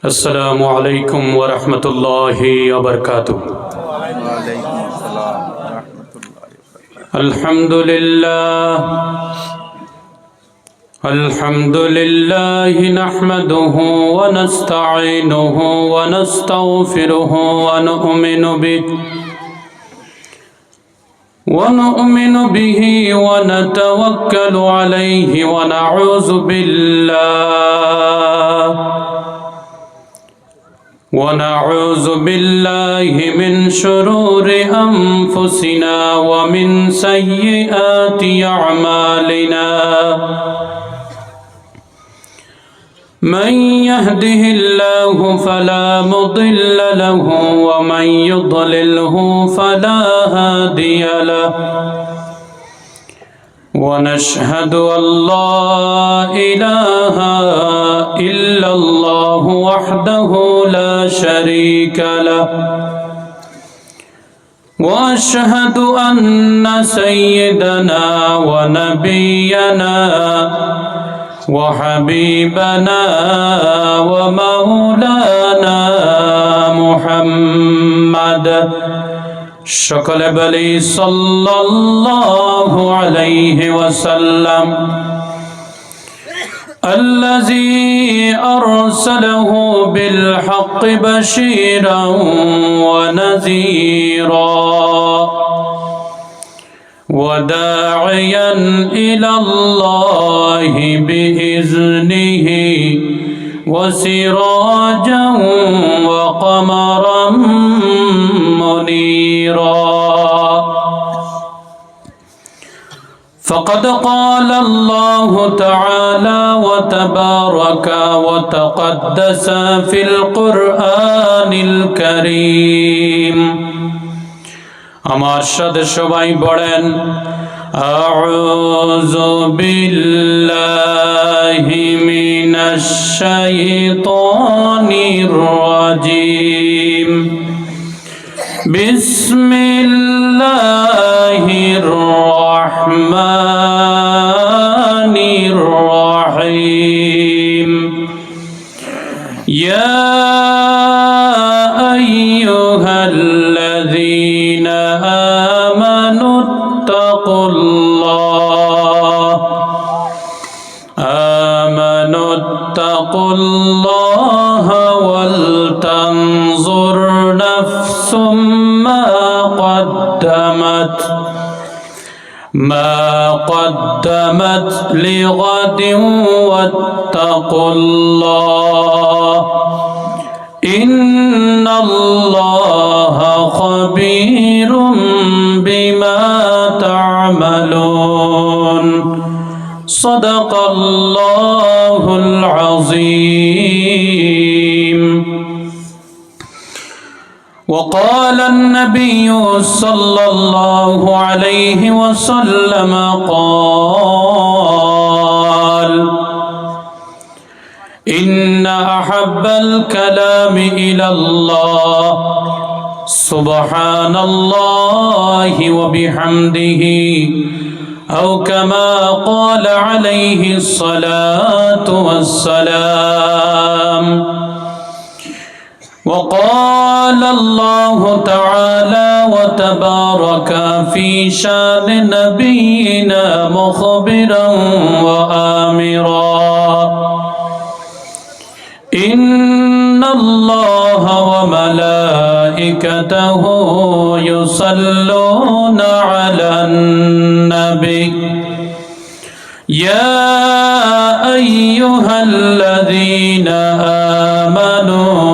अस्सलामु अलैकुम वरहमतुल्लाहि वबरकातुह। वालेकुम अस्सलाम रहमतुल्लाहि वबरकातुह। अल्हम्दुलिल्लाहि नहमदुहु व नस्तईनुहु व नस्तगफिरुहु व नु'मिनु बिहि व नतवक्कलु अलैहि व नऊज़ु बिल्लाहि मिन शुरूरि अनफुसिना व मिन सय्यिआति अअमालिना। मन यहदिहिल्लाहु फला मुदिल्ल लहु व मन युद्लिलहु फला हादिय लहु। ونشهد أن لا إله إلا الله وحده لا شريك له وأشهد أن سيدنا ونبينا وحبيبنا ومولانا محمد شكل بلي صلى الله عليه وسلم الذي أرسله بالحق بشيرا ونذيرا وداعيا إلى الله بإذنه وسراجا وقمرا منيرا. فقد قال الله تعالى وتبارك وتقدس في القرآن الكريم আমার সাথে সবাই পড়েন আউযু বিল্লাহি মিনাশ শাইতানির রাজিম বিসমিল্লাহির রহমানির রহিম ইয়া আইয়ুহাল্লাযীনা آمنوا اتقوا الله ولتنظر نفس ما قدمت لغد واتقوا الله إن الله خبير بما تعملون. صدق الله العظيم. وقال النبي صلى الله عليه وسلم قال إن أحب الكلام إلى الله سبحان الله وبحمده أو كما قال عليه الصلاة والسلام. وقال الله تعالى وتبارك في شان نبينا مخبرا وآمرا إن الله وملائكته يصلون على النبي يا أيها الذين آمنوا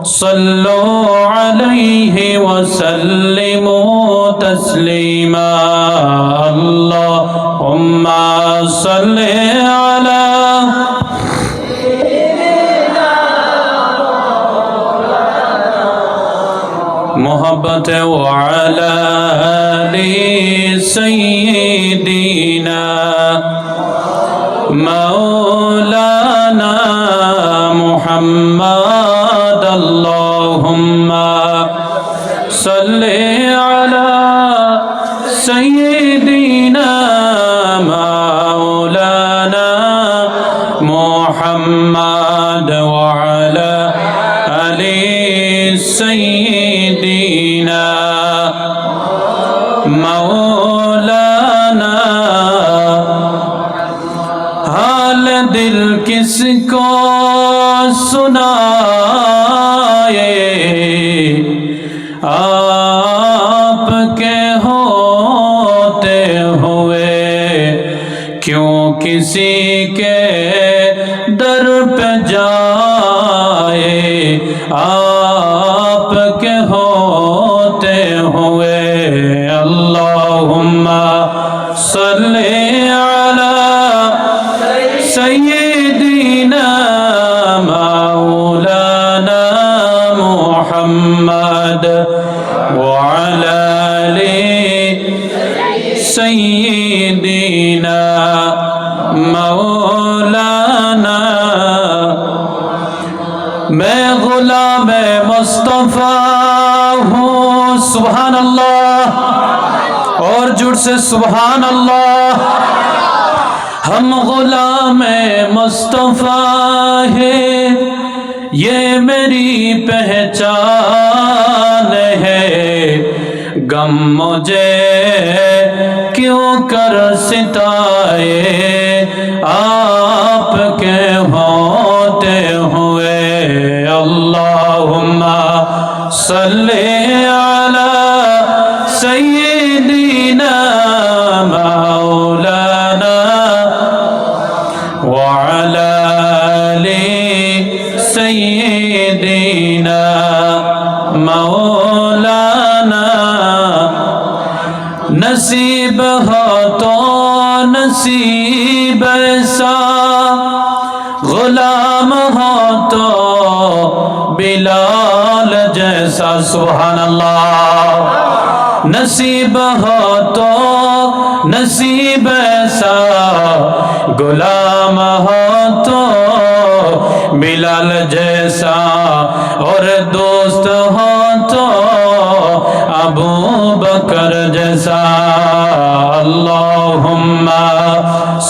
صلوا عليه وسلموا تسليما. اللهم صل على محبت وعلى آل سيدنا مولانا محمد. اللهم صل على سيدنا مولانا محمد وعلى سیدنا مولانا حال دل کس کو سنائے آپ کے ہوتے ہوئے کیوں کسی کے در پہ جائے آپ کے ہوتے ہوئے اللہم صلی علی سیدنا مولانا محمد وعلى آل سیدنا مولانا میں غلام مصطفیٰ ہوں سبحان اللہ اور جڑ سے سبحان اللہ ہم غلام مصطفیٰ ہیں یہ میری پہچان ہے غم مجھے کیوں کر ستائے آپ کے ہوتے ہوئے اللہم صلی علی سیدنا مولانا وعلى آل سیدنا مولانا نصیب ہو تو نصیب ایسا غلام ہو تو بلال جیسا سبحان اللہ نصیب ہو تو نصیب ایسا غلام ہو تو بلال جیسا اور دوست ہو تو ابو بکر جیسا اللہم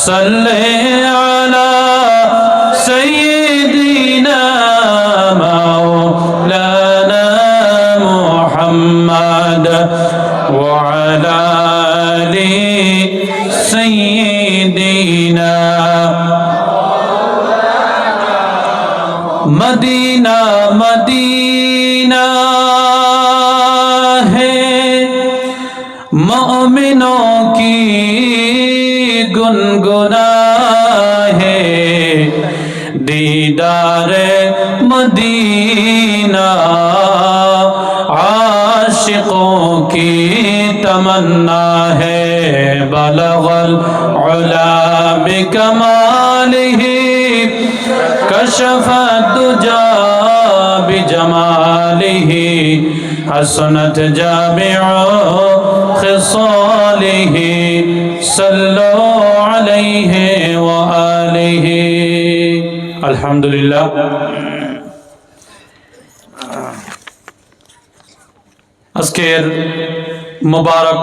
صلی علی سیدنا مولانا محمد وعلى آل سیدنا مدینہ مدینہ ہے مومنوں کی گنگنا ہے دیدار مدینہ عاشقوں کی تمنا ہے بلغ العلا بکمالہ کشف الدجا بجمالہ حسنت جامع خصالہ صلو علیہ وآلہ الحمدللہ আজকের মুবারক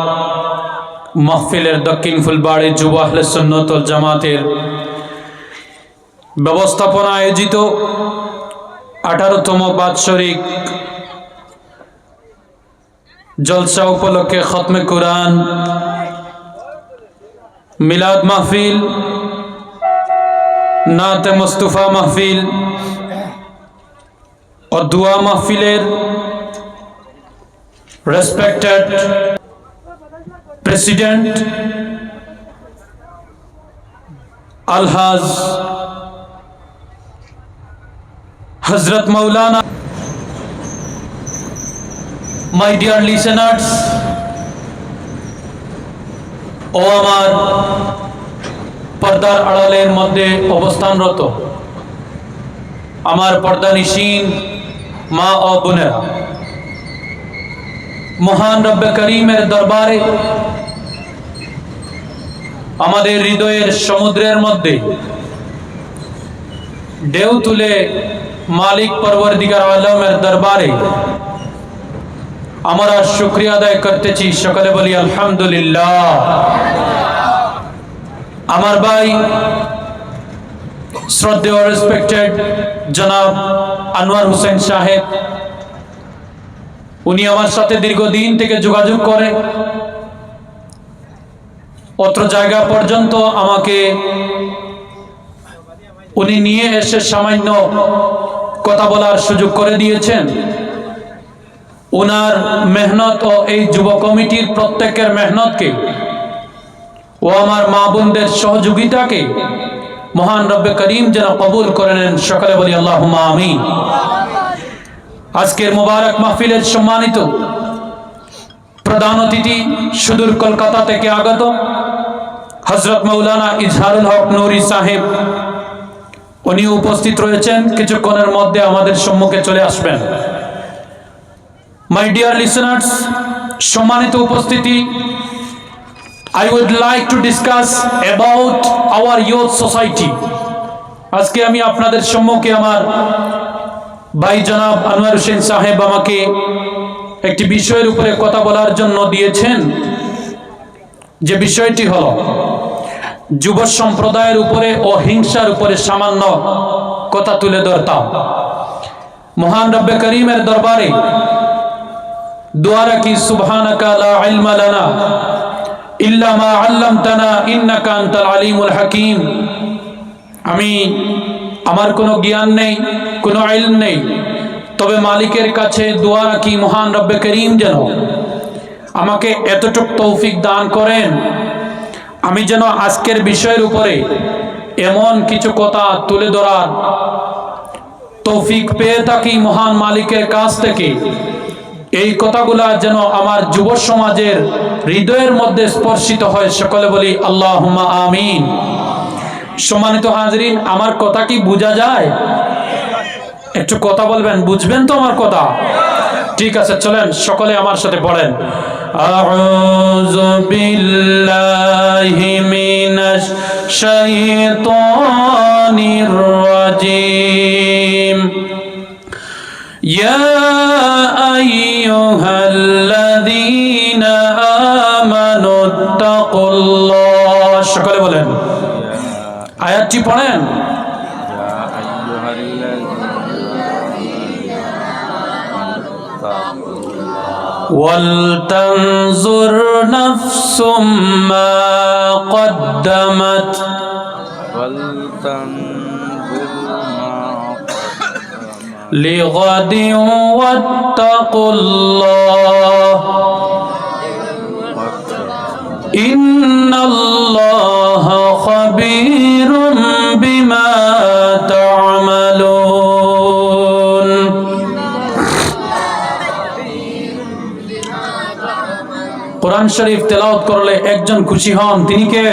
মাহফিলের দক্ষিণ ফুলবাড়ি যুব আহলে সুন্নাত ওয়াল জামাতের ব্যবস্থাপনা আয়োজিত 18তম বাৎসরিক জলসা উপলক্ষে খতমে কুরআন মিলাদ মাহফিল নাতে মুস্তাফা মাহফিল ও দোয়া মাহফিলের respected President Alhaz Hazrat Maulana, my dear listeners, ও আমার পর্দার আড়ালের মধ্যে অবস্থানরত আমার পর্দানিশীন মা ও বোনেরা, মহান রব্বে করিমের দরবারে আমাদের হৃদয়ের সমুদ্রের মধ্যে ঢেউ তুলে মালিক পরবর্তীকার আলমের দরবারে আমরা শুকরিয়া আদায় করতেছি। সকলে বলি আলহামদুলিল্লাহ। আমার ভাই শ্রদ্ধেয় রেসপেক্টেড জনাব আনোয়ার হোসেন সাহেব উনি আমার সাথে দীর্ঘদিন থেকে যোগাযোগ করে অত্র জায়গা পর্যন্ত আমাকে উনি নিয়ে এসে সামান্য কথা বলার সুযোগ করে দিয়েছেন। ওনার মেহনত ও এই যুব কমিটির প্রত্যেকের মেহনতকে ও আমার মা বোনদের সহযোগিতাকে মহান রব্বে করিম যেন কবুল করে নেন। সকলে বলি আল্লাহুম্মা আমিন। আজকের মোবারক মাহফিলের সম্মানিত প্রধান অতিথি সুদূর কলকাতা থেকে আগত হযরত মাওলানা ইজহারুল হক নুরি সাহেব, উনি উপস্থিত রয়েছেন, কিছুক্ষণের মধ্যে আমাদের সম্মুখে চলে আসবেন। মাই ডিয়ার লিসনার্স, সম্মানিত উপস্থিতি, I would like to discuss about our youth society. আজকে আমি আপনাদের সম্মুখে আমার ভাই জনাব আনোয়ার হোসেন সাহেব আমাকে একটি বিষয়ের উপরে কথা বলার জন্য দিয়েছেন, যে বিষয়টি হলো যুব সম্প্রদায়ের উপরে ও হিংসার উপরে সামান্য কথা তুলে ধরতাম। মহান রব্বে করিমের দরবারে দোয়া রাখি, সুবহানাকা লা ইলমা লানা ইল্লা মা আল্লামতানা ইন্নাকা আনতাল আলিমুল হাকিম। আমার কোনো জ্ঞান নেই, কোনো ইলম নেই, তবে মালিকের কাছে দোয়া রাখি মহান রব্বে করিম যেন আমাকে এতটুক তৌফিক দান করেন, আমি যেন আজকের বিষয়ের উপরে এমন কিছু কথা তুলে ধরার তৌফিক পেয়ে থাকি মহান মালিকের কাছ থেকে। এই কথাগুলা যেন আমার যুব সমাজের হৃদয়ের মধ্যে স্পর্শিত হয়। সকলে বলি আল্লাহুম্মা আমিন। সম্মানিত হাজরিন, আমার কথা কি বোঝা যায়? একটু কথা বলবেন, বুঝবেন তো আমার কথা? ঠিক আছে, চলেন সকলে আমার সাথে পড়েন, আউযু বিল্লাহি মিনাশ শাইতানির রাজিম। ইয়া আইয়ুহাল্লাযীনা আমানুত্তাকুল্লাহ। সকলে বলেন, আয়াতটি পড়েন। ওয়ালতানজুর নাফসুম মা কদ্দামাত লিগাদিন ওয়াত্তাকুল্লাহ ইন্নাল্লাহা খাবীরুম বিমা তা'মালুন। কোরআন শরীফ তেলাওয়াত করলে একজন খুশি হন, তিনি কে?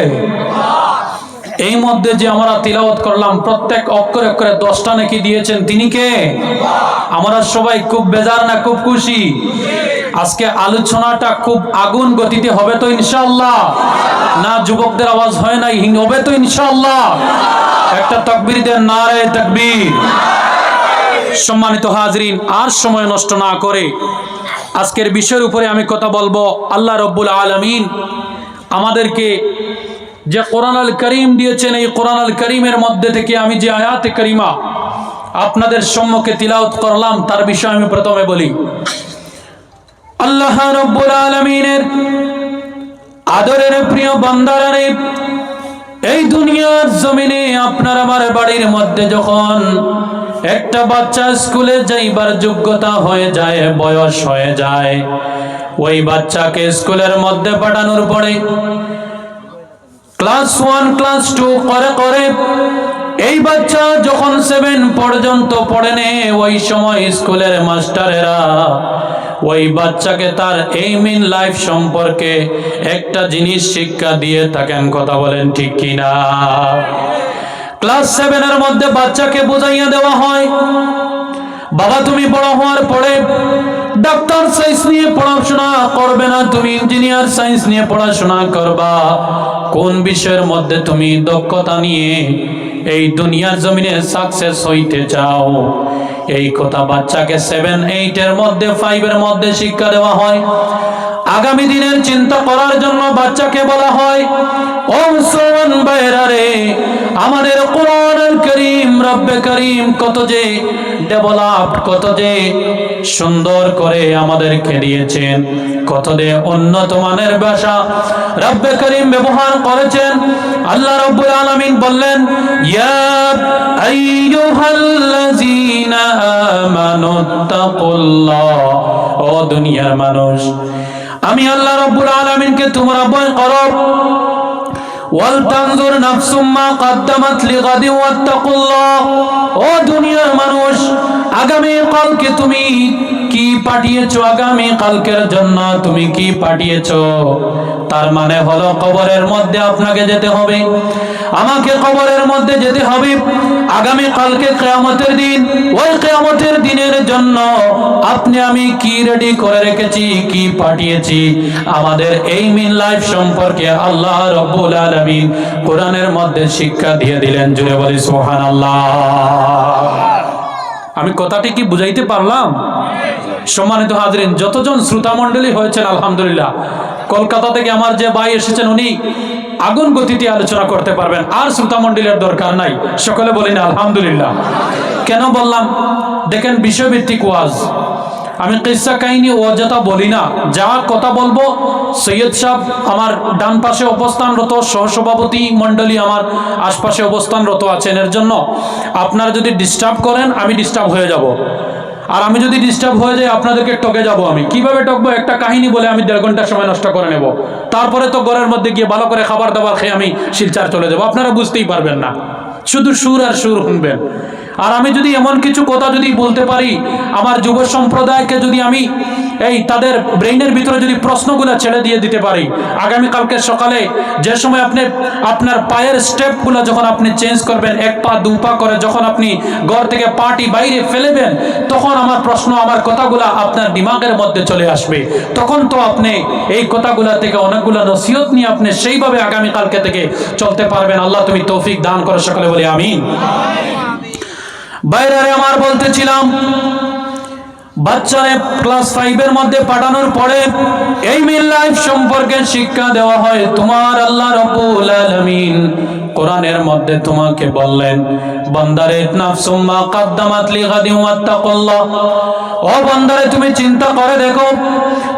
এই মধ্যে যে আমরা তিলাওয়াত করলাম প্রত্যেক অক্ষরে অক্ষরে 10টা নেকি দিয়েছেন, তিনি কে? আমরা সবাই খুব বেজার না খুব খুশি? আজকে আলোচনাটা খুব আগুন গতিতে হবে তো ইনশাআল্লাহ? না যুবকদের আওয়াজ হয় নাই, হবে তো ইনশাআল্লাহ? একটা তাকবীর দেন, নারে তাকবীর। সম্মানিত হাজরিন, আর সময় নষ্ট না করে আজকের বিষয়ের উপরে আমি কথা বলবো। আল্লাহ রব্বুল আলামিন আমাদেরকে যে কোরআন আল করিম দিয়েছেন, এই কোরআন আল করিমের মধ্যে থেকে আমি যে আয়াতে করিমা আপনাদের সম্মুখে তিলাওয়াত করলাম তার বিষয়ে আমি প্রথমে বলি। আল্লাহ রব্বুল আলামিনের আদরের প্রিয় বান্দারা, এই দুনিয়ার জমিনে আপনার আমার বাড়ির মধ্যে যখন একটা বাচ্চা স্কুলে যাইবার যোগ্যতা হয়ে যায়, বয়স হয়ে যায়, ওই বাচ্চাকে স্কুলের মধ্যে পাঠানোর পরে ক্লাস 1 ক্লাস 2 করে এই বাচ্চা যখন 7 পর্যন্ত পড়ে নে, ওই সময় স্কুলের মাস্টারেরা ওই বাচ্চাকে তার এইম ইন লাইফ সম্পর্কে একটা জিনিস শিক্ষা দিয়ে থাকেন। কথা বলেন ঠিক কিনা? ক্লাস 7 এর মধ্যে বাচ্চাকে বুঝাইয়া দেওয়া হয়, বাবা তুমি বড় হওয়ার পরে ডাক্তার সায়েন্স নিয়ে পড়াশোনা করবে না, তুমি ইঞ্জিনিয়ার সায়েন্স নিয়ে পড়াশোনা করবা। কোন বিষয়ের মধ্যে তুমি দক্ষতা নিয়ে এই দুনিয়ার জমিনে সাকসেস হইতে চাও, এই কথা বাচ্চাকে 7, 8 এর মধ্যে 5 এর মধ্যে শিক্ষা দেওয়া হয়। আগামী দিনের চিন্তা করার জন্য বাচ্চাকে বলা হয়। ও মুসলমান ভাইরা রে, আমাদের কোরআনুল কারীম রব্বে কারীম কত যে ডেভেলপড, কত যে সুন্দর করে আমাদেরকে দিয়েছেন, কত যে উন্নত মানের ভাষা রব্বে কারীম ব্যবহার করেছেন। আল্লাহ রাব্বুল আলামিন বললেন, ইয়া আইয়ুহাল্লাযীনা আমানুত্তাকুল্লাহ, ও দুনিয়ার মানুষ, আমি আল্লাহ রাব্বুল আলামিনকে তোমরা ভয় করো। ওয়াল তানজুর নাফসুম মা কদ্দামাত লিগাদিন ওয়াত্তাকুল্লাহ, ও দুনিয়ার মানুষ, আগামী কালকে তুমি কি পাঠিয়েছো, আগামী কালকের জন্য তুমি কি পাঠিয়েছো। তার মানে হলো কবরের মধ্যে আপনাকে যেতে হবে, আমাকে কবরের মধ্যে যেতে হবে। আগামী কালকে কিয়ামতের দিন, ওই কিয়ামতের দিনের জন্য আপনি আমি কি রেডি করে রেখেছি, কি পাঠিয়েছি। আমাদের এই মিন লাইফ সম্পর্কে আল্লাহ রাব্বুল আলামিন কোরআনের মধ্যে শিক্ষা দিয়ে দিলেন। জুড়ে বলি সুবহানাল্লাহ। আমি কথাটি কি বুঝাইতে পারলাম? সম্মানিত হাজরিন, যতজন শ্রোতা মণ্ডলী হয়েছেন আলহামদুলিল্লাহ। কলকাতা থেকে আমার যে ভাই এসেছেন উনি আগুন গতিতে আলোচনা করতে পারবেন, আর শ্রোতা মণ্ডলীর দরকার নাই। সকলে বলি না আলহামদুলিল্লাহ। কেন বললাম দেখেন, বিষয়ভিত্তিক ওয়াজ। আমি কিসসা কাহিনী অযথা বলি না, যা কথা বলবো সৈয়দ সাহেব আমার ডান পাশে অবস্থানরত, সহসভাপতি মণ্ডলী আমার আশপাশে অবস্থানরত আছেন। এর জন্য আপনারা যদি ডিস্টার্ব করেন আমি ডিস্টার্ব হয়ে যাব, আর আমি যদি ডিস্টার্ব হয়ে যাই আপনাদেরকে টকে যাব। আমি কিভাবে টকবো? একটা কাহিনী বলে আমি 1.5 ঘন্টা সময় নষ্ট করে নেব, তারপরে তো ঘরের মধ্যে গিয়ে ভালো করে খাবার দাবার খেয়ে আমি শিলচার চলে যাব। আপনারা বুঝতেই পারবেন না, শুধু সুর আর সুর শুনবেন। আর আমি যদি এমন কিছু কথা যদি বলতে পারি, আমার যুব সম্প্রদায়কে যদি আমি এই তাদের ব্রেইনের ভিতরে যদি প্রশ্নগুলো ছেড়ে দিয়ে দিতে পারি, আগামীকালকে সকালে যে সময় আপনি আপনার পায়ের স্টেপগুলো যখন আপনি চেঞ্জ করবেন, 1 পা 2 পা করে যখন আপনি ঘর থেকে পাটি বাইরে ফেলেবেন, তখন আমার প্রশ্ন, আমার কথাগুলো আপনার দিমাগের মধ্যে চলে আসবে। তখন তো আপনি এই কথাগুলো থেকে অনেকগুলো নসিহত নিয়ে আপনি সেইভাবে আগামীকালকে থেকে চলতে পারবেন। আল্লাহ তুমি তৌফিক দান করো, সকলে বলি আমিন। বাইরে আমার বলতেছিলাম, বাচ্চারে ক্লাস 5 এর মধ্যে পাঠানোর পরে এই মিল লাইফ সম্পর্কে শিক্ষা দেওয়া হয়। তোমার আল্লাহ রাব্বুল আলামিন কোরআনের মধ্যে তোমাকে বললেন, বান্দারে নাফসুম মা কদ্দামাত লিগাদিন ওয়াত্তাকুল্লাহ, ও বান্দারে তুমি চিন্তা করে দেখো,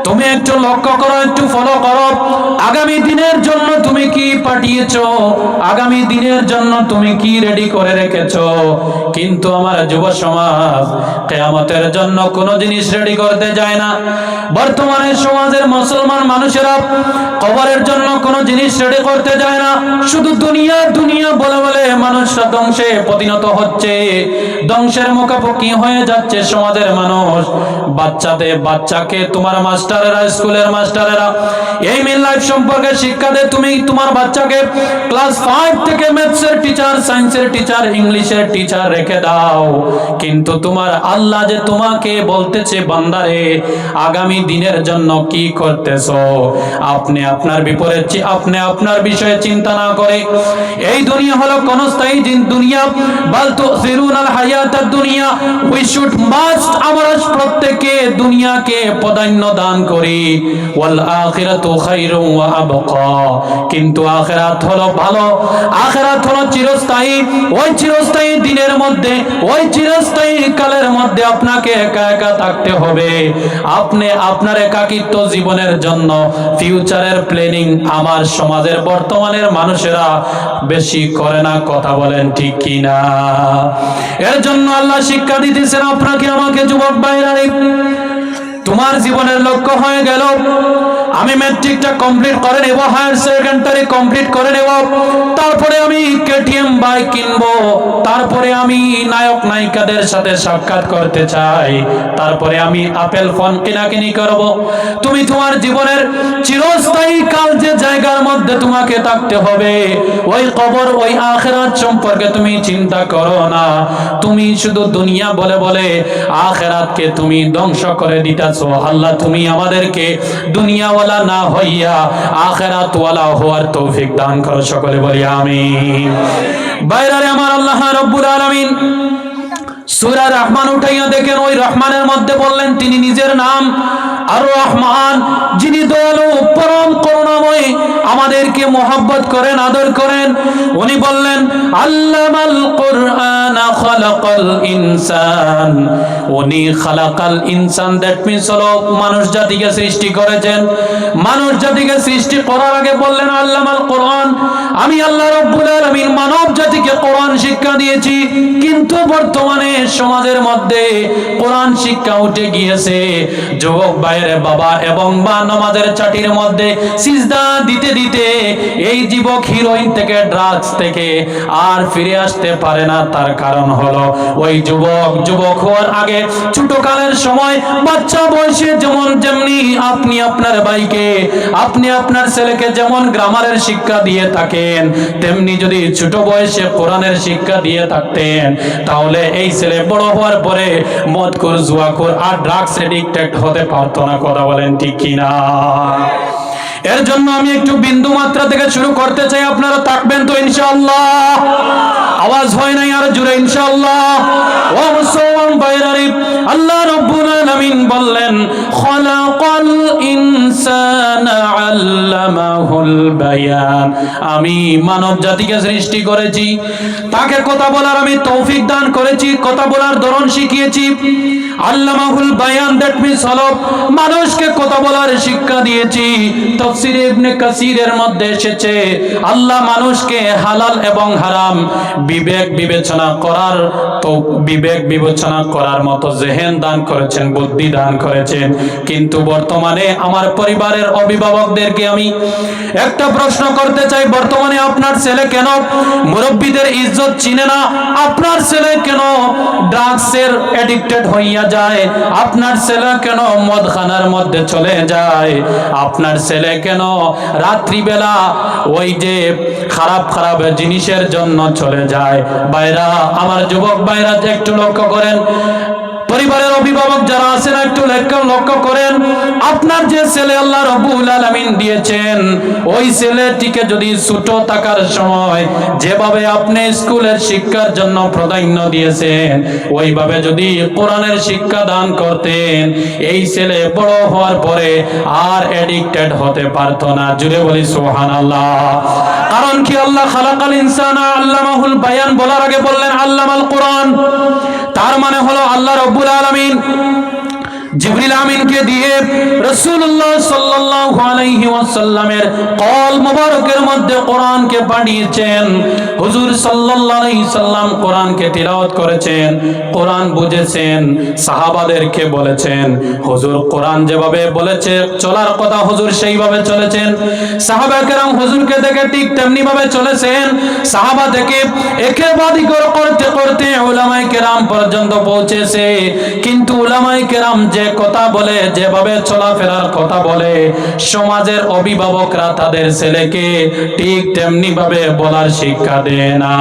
তুমি একটু লক্ষ্য করো, একটু ফলো করো, আগামী দিনের জন্য তুমি কি পাঠিয়েছো, আগামী দিনের জন্য তুমি কি রেডি করে রেখেছো। কিন্তু আমার যুব সমাজ কিয়ামতের জন্য কোনো জিনিস রেডি করতে যায় না। বর্তমানে সমাজের মুসলমান মানুষেরা কবরের জন্য কোনো জিনিস রেডি করতে যায় না, শুধু দুনিয়া দুনিয়া বলে বলে মানুষরা ধ্বংসে পরিণত হচ্ছে, ধ্বংসের মুখোমুখি হয়ে যাচ্ছে সমাজের মানুষ। বাচ্চাকে তোমার মাস্টারেরা, স্কুলের মাস্টারেরা এই মিল লাইফ সম্পর্কে শিক্ষা দেয়। তুমি তোমার বাচ্চাকে ক্লাস 5 থেকে ম্যাথসের টিচার, সায়েন্সের টিচার, ইংলিশের টিচার রেখে দাও, কিন্তু তোমার আল্লাহ যে তোমাকে বলতেছে, বান্দারে আগামী দিনের জন্য কি করতেছো। আপনি আপনার বিপরীত, আপনি আপনার বিষয়ে চিন্তা না করে, এই দুনিয়া হলো ক্ষণস্থায়ী দুনিয়া, বাল তুসিরুনাল হায়াতাদ দুনিয়া, উই শুড মাস্ট, আমরা প্রত্যেকে দুনিয়াকে প্রাধান্য দান করি। ওয়াল আখিরাতু খায়রুম ওয়া আবকা, কিন্তু আখিরাত হলো ভালো, আখিরাত হলো চিরস্থায়ী। ওই চিরস্থায়ী দিনের মধ্যে, ওই চিরস্থায়ী কালের মধ্যে আপনাকে একা একা থাকতে হবে। আপনি আপনার একাকিত্ব জীবনের জন্য ফিউচারের প্ল্যানিং আমার সমাজের বর্তমানের মানুষেরা বেশি করে না। কথা বলেন ঠিক কি না? এর জন্য আল্লাহ শিক্ষা দিতেছেন আপনাকে আমাকে, যুবক ভাইরা, তোমার জীবনের লক্ষ্য হয়ে গেল আমি ম্যাট্রিকটা কমপ্লিট করে নেব, হায়ার সেকেন্ডারি কমপ্লিট করে নেব, তারপরে আমি কেটিএম বাইক কিনবো, তারপরে আমি নায়ক নায়িকাদের সাথে সাক্ষাৎ করতে চাই, তারপরে আমি আপেল ফোন কিনাকিনি করব। তুমি তোমার জীবনের চিরস্থায়ী কাল যে জায়গার মধ্যে তোমাকে থাকতে হবে, ওই কবর, ওই আখিরাত সম্পর্কে তুমি চিন্তা করো না। তুমি শুধু দুনিয়া বলে বলে আখিরাতকে তুমি ধ্বংস করে দিতেছো। আল্লাহ তুমি আমাদেরকে দুনিয়াওয়ালা না হইয়া আখিরাতওয়ালা হওয়ার তৌফিক দান করো, সকলে বলি আমিন। বাইরে আমার আল্লাহ রাব্বুল আলামিন সূরা রহমান উঠাইয়া দেখেন, ওই রহমানের মধ্যে বললেন তিনি নিজের নাম আর রহমান, যিনি দয়ালু পরম করুণাময়, আমাদেরকে মোহাব্বত করেন, আদর করেন। উনি বললেন আল্লামাল কুরআন খালাকাল ইনসান, উনি খালাকাল ইনসান, দ্যাট মিন্স হলো মানুষ জাতিকে সৃষ্টি করেছেন। মানুষ জাতিকে সৃষ্টি করার আগে বললেন আল্লামাল কুরআন, আমি আল্লাহ রাব্বুল আলামিন মানব জাতিকে কোরআন শিক্ষা দিয়েছি। কিন্তু বর্তমানে সমাজের মধ্যে কোরআন শিক্ষা উঠে গিয়েছে। যুবক ভাইয়ের বাবা এবং মা নামাজের চাটির মধ্যে সিজদা দিতে দিতে এই যুবক হিরোইন থেকে, ড্রাগস থেকে আর ফিরে আসতে পারে না। তার কারণ হলো ওই যুবক হওয়ার আগে ছোটকালের সময় বাচ্চা বয়সে যেমনি আপনি আপনার ভাইকে, আপনি আপনার ছেলেকে যেমন গ্রামারের শিক্ষা দিয়ে থাকেন, তেমনি যদি ছোট বয়সে কোরআনের শিক্ষা দিয়ে থাকতেন, তাহলে এই ছেলে বড় হওয়ার পরে মদখোর, জুয়াখোর আর ড্রাগস এডিক্টেড হতে পারতো না। কথা বলেন ঠিক কিনা? এর জন্য আমি একটু বিন্দু মাত্রা থেকে শুরু করতে চাই, আপনারা থাকবেন তো ইনশাআল্লাহ? আওয়াজ হয় নাই আর জোরে ইনশাআল্লাহ? ও মুসলমান ভাইরা, আল্লাহ রাব্বুল আলামিন বললেন খালাকাল ইনসানা আল্লামাহুল বায়ান, আমি মানব জাতিকে সৃষ্টি করেছি, তাকে কথা বলার আমি তৌফিক দান করেছি, কথা বলার ধরন শিখিয়েছি। আল্লামাহুল বায়ান, দ্যাট মিন্স হলো মানুষকে কথা বলার শিক্ষা দিয়েছি। তাফসীর ইবনে কাসিরের মধ্যে এসেছে আল্লাহ মানুষকে হালাল এবং হারাম বিবেক বিবেচনা করার মতো জেহেন দান করেছেন, বুদ্ধি দান করেছেন। কিন্তু বর্তমানে আমার পরিবারের অভিভাবকদেরকে আমি একটা প্রশ্ন করতে চাই, বর্তমানে আপনার ছেলে কেন মুরব্বীদের ইজ্জত চিনে না? আপনার ছেলে কেন ড্রাগসের এডিক্টেড হইয়া যায়? আপনার ছেলে কেন মদখানার মধ্যে চলে যায়? আপনার ছেলে কেন রাত্রিবেলা ওই যে খারাপ খারাপ জিনিসের জন্য চলে যায়? ভাইরা আমার, যুবক ভাইরা, একটু লক্ষ্য করেন, পরিবারের অভিভাবক যারা আছেন একটু লক্ষ্য করেন, আপনার যে ছেলে আল্লাহ রাব্বুল আলামিন দিয়েছেন, ওই ছেলেটিকে যদি ছোট থাকার সময় যেভাবে আপনি স্কুলের শিক্ষার জন্য প্রাধান্য দিয়েছেন, ওইভাবে যদি কোরআনের শিক্ষা দান করতেন, এই ছেলে বড় হওয়ার পরে আর এডিক্টেড হতে পারতো না। জুড়ে বলি সুবহানাল্লাহ। কারণ কি? আল্লাহ খালাকাল ইনসানা আল্লামাহুল বায়ান বলার আগে বললেন আল্লামাল কুরআন। তার মানে হলো আল্লাহ রাব্বুল আলামিন জিবরিল আমিনকে দিয়ে রাসূলুল্লাহ সাল্লাল্লাহু আলাইহি ওয়াসাল্লামের কল মোবারকের মধ্যে কোরআনকে পাঠিয়েছেন। হুজুর সাল্লাল্লাহু আলাইহি সাল্লাম কোরআনকে তিলাওয়াত করেছেন, কোরআন বুঝেছেন, সাহাবাদেরকে বলেছেন। হুজুর কোরআন যেভাবে বলেছে চলার কথা, হুজুর সেইভাবে চলেছেন। সাহাবা কেরাম হুজুরকে দেখে ঠিক তেমনি ভাবে চলেছেন। সাহাবা থেকে একেবারে করতে করতে উলামায়ে কেরাম পর্যন্ত পৌঁছেছে। কিন্তু উলামায়ে কেরাম যে কথা বলে, যেভাবে চলাফেরার কথা বলে, সমাজের অভিভাবকরা তাদের ছেলেকে ঠিক তেমনি ভাবে বলার শিক্ষা দেয় না।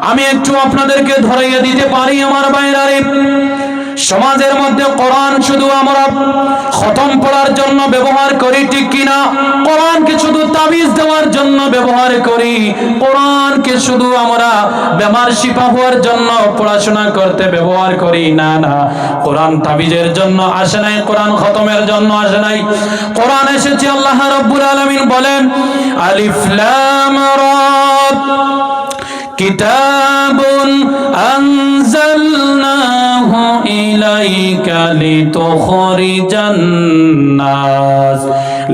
আমি একটু আপনাদেরকে ধরাইয়া দিতে পারি আমার ভাইরা, সমাজের মধ্যে কোরআন শুধু আমরা খতম পড়ার জন্য ব্যবহার করি, ঠিক কিনা? কোরআনকে শুধু তাবিজ দেওয়ার জন্য ব্যবহার করি, কোরআনকে শুধু আমরা বেমার শিফা হওয়ার জন্য পড়াশোনা করতে ব্যবহার করি। না না, কোরআন তাবিজের জন্য আসে নাই, কোরআন খতমের জন্য আসে নাই। কোরআন এসেছে, আল্লাহ রাব্বুল আলামিন বলেন আলিফ লাম রা কিতাবুন আনজালনাহু ইলাইকা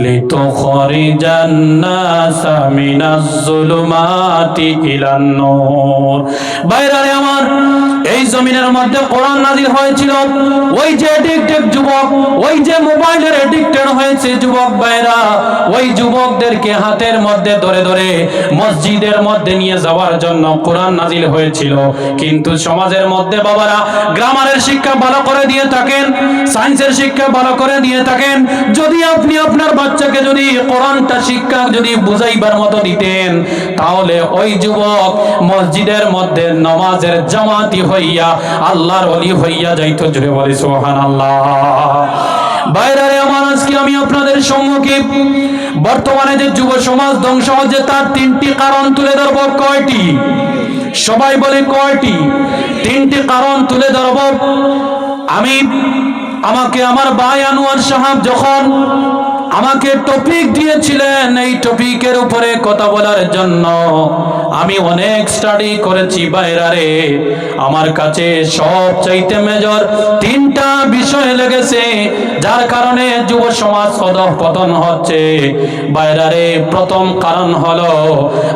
লিতুখরিজান নাস মিনাজ যুলুমাতি ইলান নূর। বাইরে আমার, এই জমিনের মধ্যে কোরআন নাযিল হয়েছিল। ওই যে এডিক্টেড যুবক, ওই যে মোবাইলের এডিক্টেড হয়েছে যুবক ভাইরা, ওই যুবকদেরকে হাতের মধ্যে ধরে ধরে মসজিদের মধ্যে নিয়ে যাওয়ার জন্য কোরআন নাযিল হয়েছিল। কিন্তু সমাজের মধ্যে বাবারা গ্রামারের শিক্ষা ভালো করে দিয়ে থাকেন, সায়েন্সের শিক্ষা ভালো করে দিয়ে থাকেন। যদি আপনি আপনার বাচ্চাকে যদি কোরআনটা শিক্ষা যদি বুঝাইবার মতো দিতেন, তাহলে ওই যুবক মসজিদের মধ্যে নামাজের জামাতি হইয়া আল্লাহর ওলি হইয়া যাইতো। জুড়ে বলি সুবহানাল্লাহ। বাইরে আমার, আজকে আমি আপনাদের সম্মুখে বর্তমানে যে যুব সমাজ ধ্বংস হচ্ছে তার তিনটি কারণ তুলে ধরব। কয়টি? সবাই বলে কয়টি? তিনটি কারণ তুলে ধরব। আমাকে আমার ভাই আনোয়ার সাহেব যখন আমাকে টপিক দিয়েছিলেন, এই টপিকের উপরে কথা বলার জন্য আমি অনেক স্টাডি করেছি বাইরে। আমার কাছে সবচাইতে মেজর তিনটা বিষয় লেগেছে যার কারণে যুব সমাজ অধঃপতন হচ্ছে বাইরে। প্রথম কারণ হলো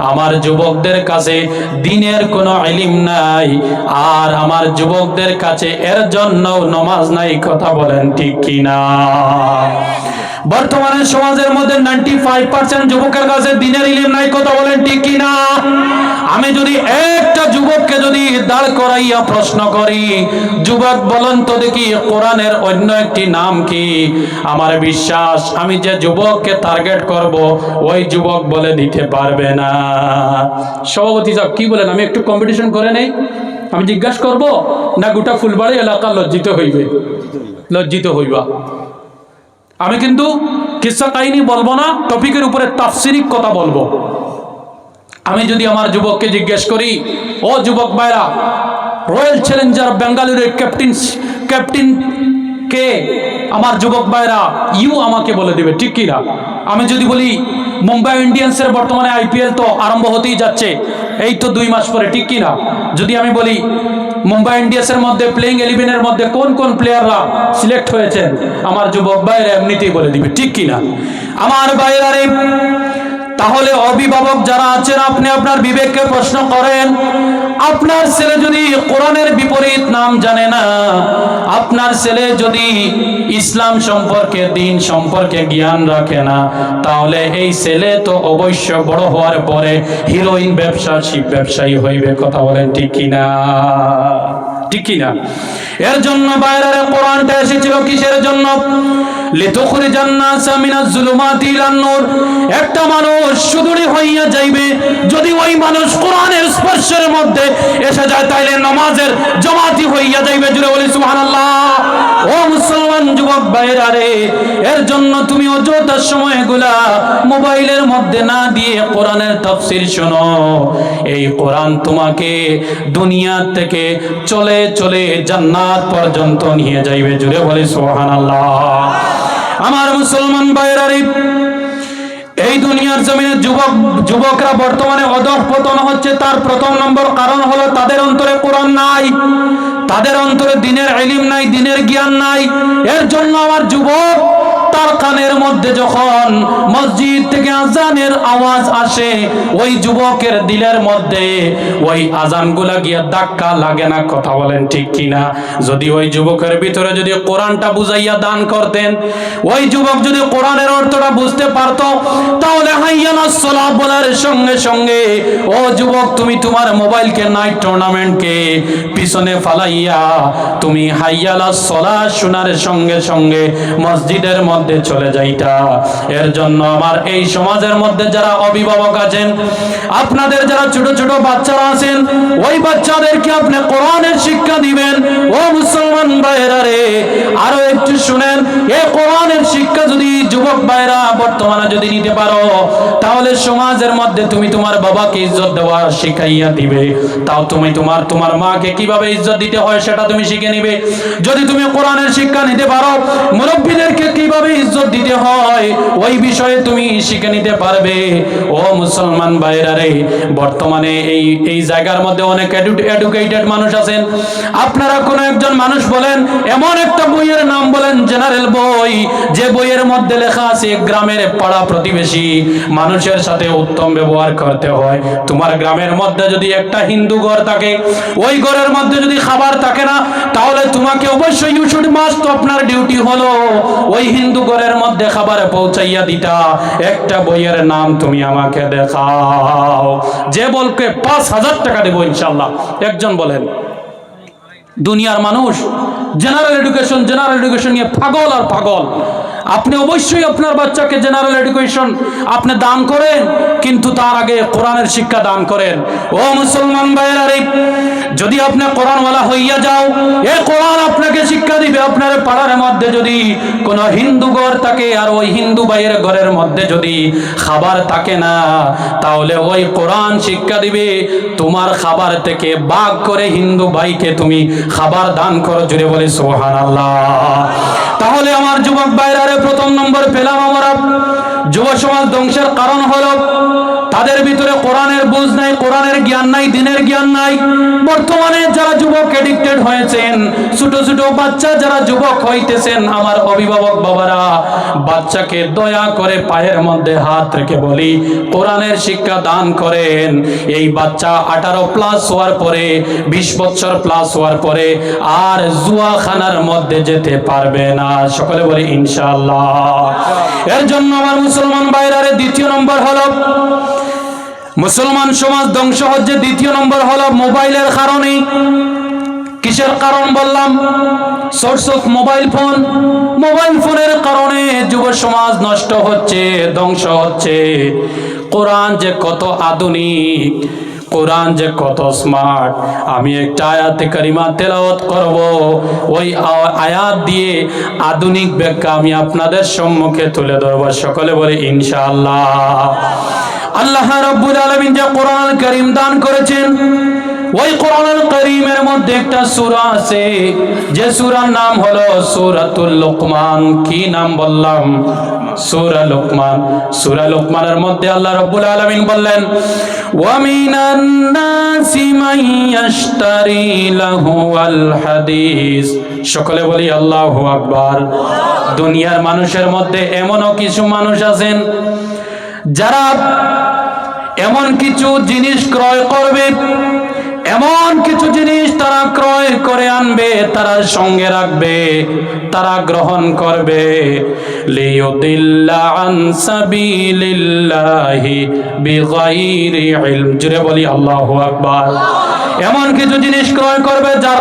আমার যুবকদের কাছে দিনের কোনো ইলম নাই, আর আমার যুবকদের কাছে এর জন্য নামাজ নাই। কথা বলেন ঠিক কিনা? বর্তমানে সমাজের মধ্যে 95% যুবকের কাছে দিনের ইলম নাই। কথা বলেন ঠিক কিনা? আমি যদি একটা যুবককে যদি দাঁড় করাইয়া প্রশ্ন করি, যুবক বলেন তো দেখি কোরআনের অন্য একটি নাম কি, আমার বিশ্বাস আমি যে যুবককে টার্গেট করব ওই যুবক বলে দিতে পারবে না। সভাপতি সাহেব কি বলেন? আমি একটু কম্পিটিশন করে নেই, আমি জিজ্ঞাসা করব না গোটা ফুলবাড়ি এলাকা লজ্জিত হইবে? লজ্জিত হইবা। আমি কিন্তু কিসসা কাহিনী বলবো না, টপিকের উপরে তাফসিরিক কথা বলবো। আমি যদি আমার যুবককে জিজ্ঞেস করি, ও যুবক ভাইরা, রয়্যাল চ্যালেঞ্জার বেঙ্গালুরুর ক্যাপ্টেন কে? আমার যুবক ভাইরা ইউ আমাকে বলে দিবে, ঠিক কিনা? আমি যদি বলি মুম্বাই ইন্ডিয়ান্সের বর্তমানে IPL তো আরম্ভ হতেই যাচ্ছে, এই তো 2 মাস পরে, ঠিক কিনা? যদি আমি বলি মুম্বাই ইন্ডিয়ান্সের মধ্যে প্লেইং 11-এর মধ্যে কোন কোন প্লেয়াররা সিলেক্ট হয়েছেন, আমার যুবক ভাইরা এমনিতেই বলে দিবে, ঠিক কিনা? আমার ভাইরা রে, তাহলে অভিভাবক যারা আছেন, আপনি আপনার বিবেককে প্রশ্ন করেন, আপনার ছেলে যদি কোরআনের বিপরীত নাম জানে না, আপনার ছেলে যদি ইসলাম সম্পর্কে, দিন সম্পর্কে জ্ঞান রাখে না, তাহলে এই ছেলে তো অবশ্য বড় হওয়ার পরে হিরোইন ব্যবসায়ী হইবে। কথা বলেন ঠিক কিনা? ঠিক কিনা? এর জন্য বাইরের কোরআনটা এসেছিল কিসের জন্য? লিতুখরিজান নাসা মিনাজ যুলুমাতি ইলান নূর। একটা মানুষ সুদূরী হইয়া যাইবে, যদি ওই মানুষ কোরআনের স্পর্শের মধ্যে এসে যায় তাইলে নামাজের জামাতি হইয়া যাইবে। জুড়ে বলি সুবহানাল্লাহ। ও মুসলমান যুবক ভাইরা রে, এর জন্য তুমি অযথা সময়গুলা মোবাইলের মধ্যে না দিয়ে কোরআনের তাফসীর শোনো। এই কোরআন তোমাকে দুনিয়া থেকে চলে চলে জান্নাত পর্যন্ত নিয়ে যাইবে। জুড়ে বলি সুবহানাল্লাহ। আমার মুসলমান ভাইরা রে, এই দুনিয়ার জমিনে যুবকরা বর্তমানে অধঃপতন হচ্ছে, তার প্রথম নম্বর কারণ হলো তাদের অন্তরে কোরআন নাই, তাদের অন্তরে দিনের ইলম নাই, দিনের জ্ঞান নাই। এর জন্য আমার যুবক তার কানের মধ্যে যখন মসজিদ থেকে আজানের আওয়াজ আসে, ওই যুবকের দিলের মধ্যে ওই আজানগুলা গিয়ে ধাক্কা লাগে না। কথা বলেন ঠিক কিনা? যদি ওই যুবকের ভিতরে যদি কোরআনটা বুঝাইয়া দান করতেন, ওই যুবক যদি কোরআনের অর্থটা বুঝতে পারতো, তাহলে হাইয়ালাস সালাহ বলার সঙ্গে সঙ্গে ও যুবক তুমি তোমার মোবাইলকে, নাইট টুর্নামেন্টকে পিছনে ফালাইয়া তুমি হাইয়ালাস সালাহ শোনার সঙ্গে সঙ্গে মসজিদের মধ্যে চলে যাইতা। এর জন্য আমার এই সমাজের মধ্যে যারা অভিভাবক আছেন, আপনাদের যারা ছোট ছোট বাচ্চারা আছেন, ওই বাচ্চাদেরকে আপনি কোরআনের শিক্ষা দিবেন। ও মুসলমান ভাইরা রে, আরো একটু শুনেন, এই কোরআনের শিক্ষা যদি যুবক ভাইরা বর্তমানে যদি নিতে পারো, তাহলে সমাজের মধ্যে তুমি তোমার বাবাকে ইজ্জত দেওয়া শিখাইয়া দিবে। তাও তুমি তোমার মাকে কিভাবে ইজ্জত দিতে হয় সেটা তুমি শিখে নিবে। যদি তুমি কোরআনের শিক্ষা নিতে পারো, মুরব্বিদেরকে কিভাবে ইজ্জত দিতে হয় ওই বিষয়ে তুমি শিখে নিতে পারবে। ও মুসলমান ভাইরা রে, বর্তমানে এই জায়গার মধ্যে অনেক এডুকেটেড মানুষ আছেন। আপনারা কোন একজন মানুষ বলেন, এমন একটা বইয়ের নাম বলেন, জেনারেল বই, যে বইয়ের মধ্যে লেখা আছে গ্রামের পাড়া প্রতিবেশী মানুষের সাথে উত্তম ব্যবহার করতে হয়। তোমার গ্রামের মধ্যে যদি একটা হিন্দু ঘর থাকে, ওই ঘরের মধ্যে যদি খাবার থাকে না, তাহলে তোমাকে অবশ্যই ইউ শুড মাস্ট, আপনার ডিউটি হলো ওই হিন্দু ঘরের মধ্যে খাবার পৌঁছাইয়া দিতা। একটা বইয়ের নাম তুমি আমাকে দেখাও যে বলকে 5,000 টাকা দেবো ইনশাল্লাহ। একজন বলেন। দুনিয়ার মানুষ জেনারেল এডুকেশন নিয়ে পাগল আর পাগল। আপনি অবশ্যই আপনার বাচ্চাকে জেনারেল এডুকেশন আপনি দান করেন, কিন্তু তার আগে কোরআনের শিক্ষা দান করেন। ও মুসলমান ভাইরা রে, যদি আপনি কোরআনওয়ালা হইয়া যাও, এই কোরআন আপনাকে শিক্ষা দিবে আপনার পাড়ার মধ্যে যদি কোনো হিন্দু ঘর থাকে আর ওই হিন্দু ভাইয়ের ঘরের মধ্যে যদি খাবার থাকে না, তাহলে ওই কোরআন শিক্ষা দিবে তোমার খাবার থেকে ভাগ করে হিন্দু ভাইকে তুমি খাবার দান করো। জুড়ে বলি সুবহানাল্লাহ। তাহলে আমার যুবক ভাইরা, প্রথম নম্বর পেলাম আমরা যুব সমাজ ধ্বংসের কারণ হলো তাদের ভিতরে কোরআনের বুঝ নাই, কোরআনের জ্ঞান নাই, দ্বীনের জ্ঞান নাই। বর্তমানে যারা যুবক এডিক্টেড হয়েছেন, ছোট ছোট বাচ্চা যারা যুবক হইতেছেন, আমার অভিভাবক বাবারা, বাচ্চাকে দয়া করে পায়ের মধ্যে হাত রেখে বলি কোরআনের শিক্ষা দান করেন। এই বাচ্চা 18 প্লাস হওয়ার পরে, 20 বছর প্লাস হওয়ার পরে আর জুয়াখানার মধ্যে যেতে পারবে না। সকলে বলি ইনশাআল্লাহ। এর জন্য আমার মুসলমান ভাইরারে দ্বিতীয় নম্বর হলো মুসলমান সমাজ ধ্বংস হচ্ছে, দ্বিতীয় নম্বর হলো মোবাইলের কারণে। কিসের কারণ বললাম? Source of mobile phone. Mobile ফোনের কারণে যুব সমাজ নষ্ট হচ্ছে, ধ্বংস হচ্ছে। কোরআন যে কত আধুনিক, কোরআন যে কত স্মার্ট। আমি একটা আয়াতে কারিমা তেলাওয়াত করব, ওই আয়াত দিয়ে আধুনিক ব্যাখ্যা আমি আপনাদের সম্মুখে তুলে ধরব। সকলে বলে ইনশাআল্লাহ। আল্লাহ রাব্বুল আলামিন যে কোরআনুল কারীম দান করেছেন, ওই কোরআনুল কারীমের মধ্যে একটা সূরা আছে, যে সূরার নাম হলো সূরাতুল লুকমান। কি নাম বললাম? সূরা লুকমান। সূরা লুকমানের মধ্যে আল্লাহ রাব্বুল আলামিন বললেন, ওয়া মিনান নাসি মান ইয়াশতারি লাহুল হাদিস। সকলে বলি আল্লাহু আকবার। দুনিয়ার মানুষের মধ্যে এমনও কিছু মানুষ আছেন যারা এমন কিছু জিনিস ক্রয় করবে, এমন কিছু জিনিস তারা ক্রয় করে আনবে, তারা সঙ্গে রাখবে, তারা গ্রহণ করবে, লিয়ুদিল্লা আন সাবিলিল্লাহি বিগাইরি ইলম। জুড়ে বলি আল্লাহু আকবার। এমন কিছু জিনিস ক্রয় করবে যার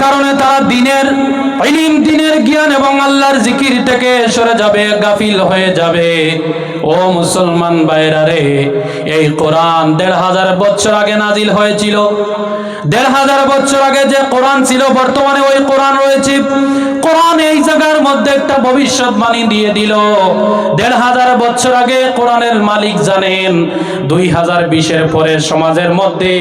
কারণে তারা দিনের ইলম, দিনের জ্ঞান এবং আল্লাহর জিকির থেকে সরে যাবে, গাফিল হয়ে যাবে। ও মুসলমান ভাইরা রে, এই কোরআন 1500 বছর আগে নাজিল হয়েছিল। 1500 বছর আগে যে কোরআন ছিল, বর্তমানে ওই কোরআন রয়েছে। কোরআন এই জায়গার মধ্যে একটা ভবিষ্যৎবাণী দিয়ে দিল। 1500 বছর আগে কোরআনের মালিক জানেন 2020-এর পরে সমাজের মধ্যে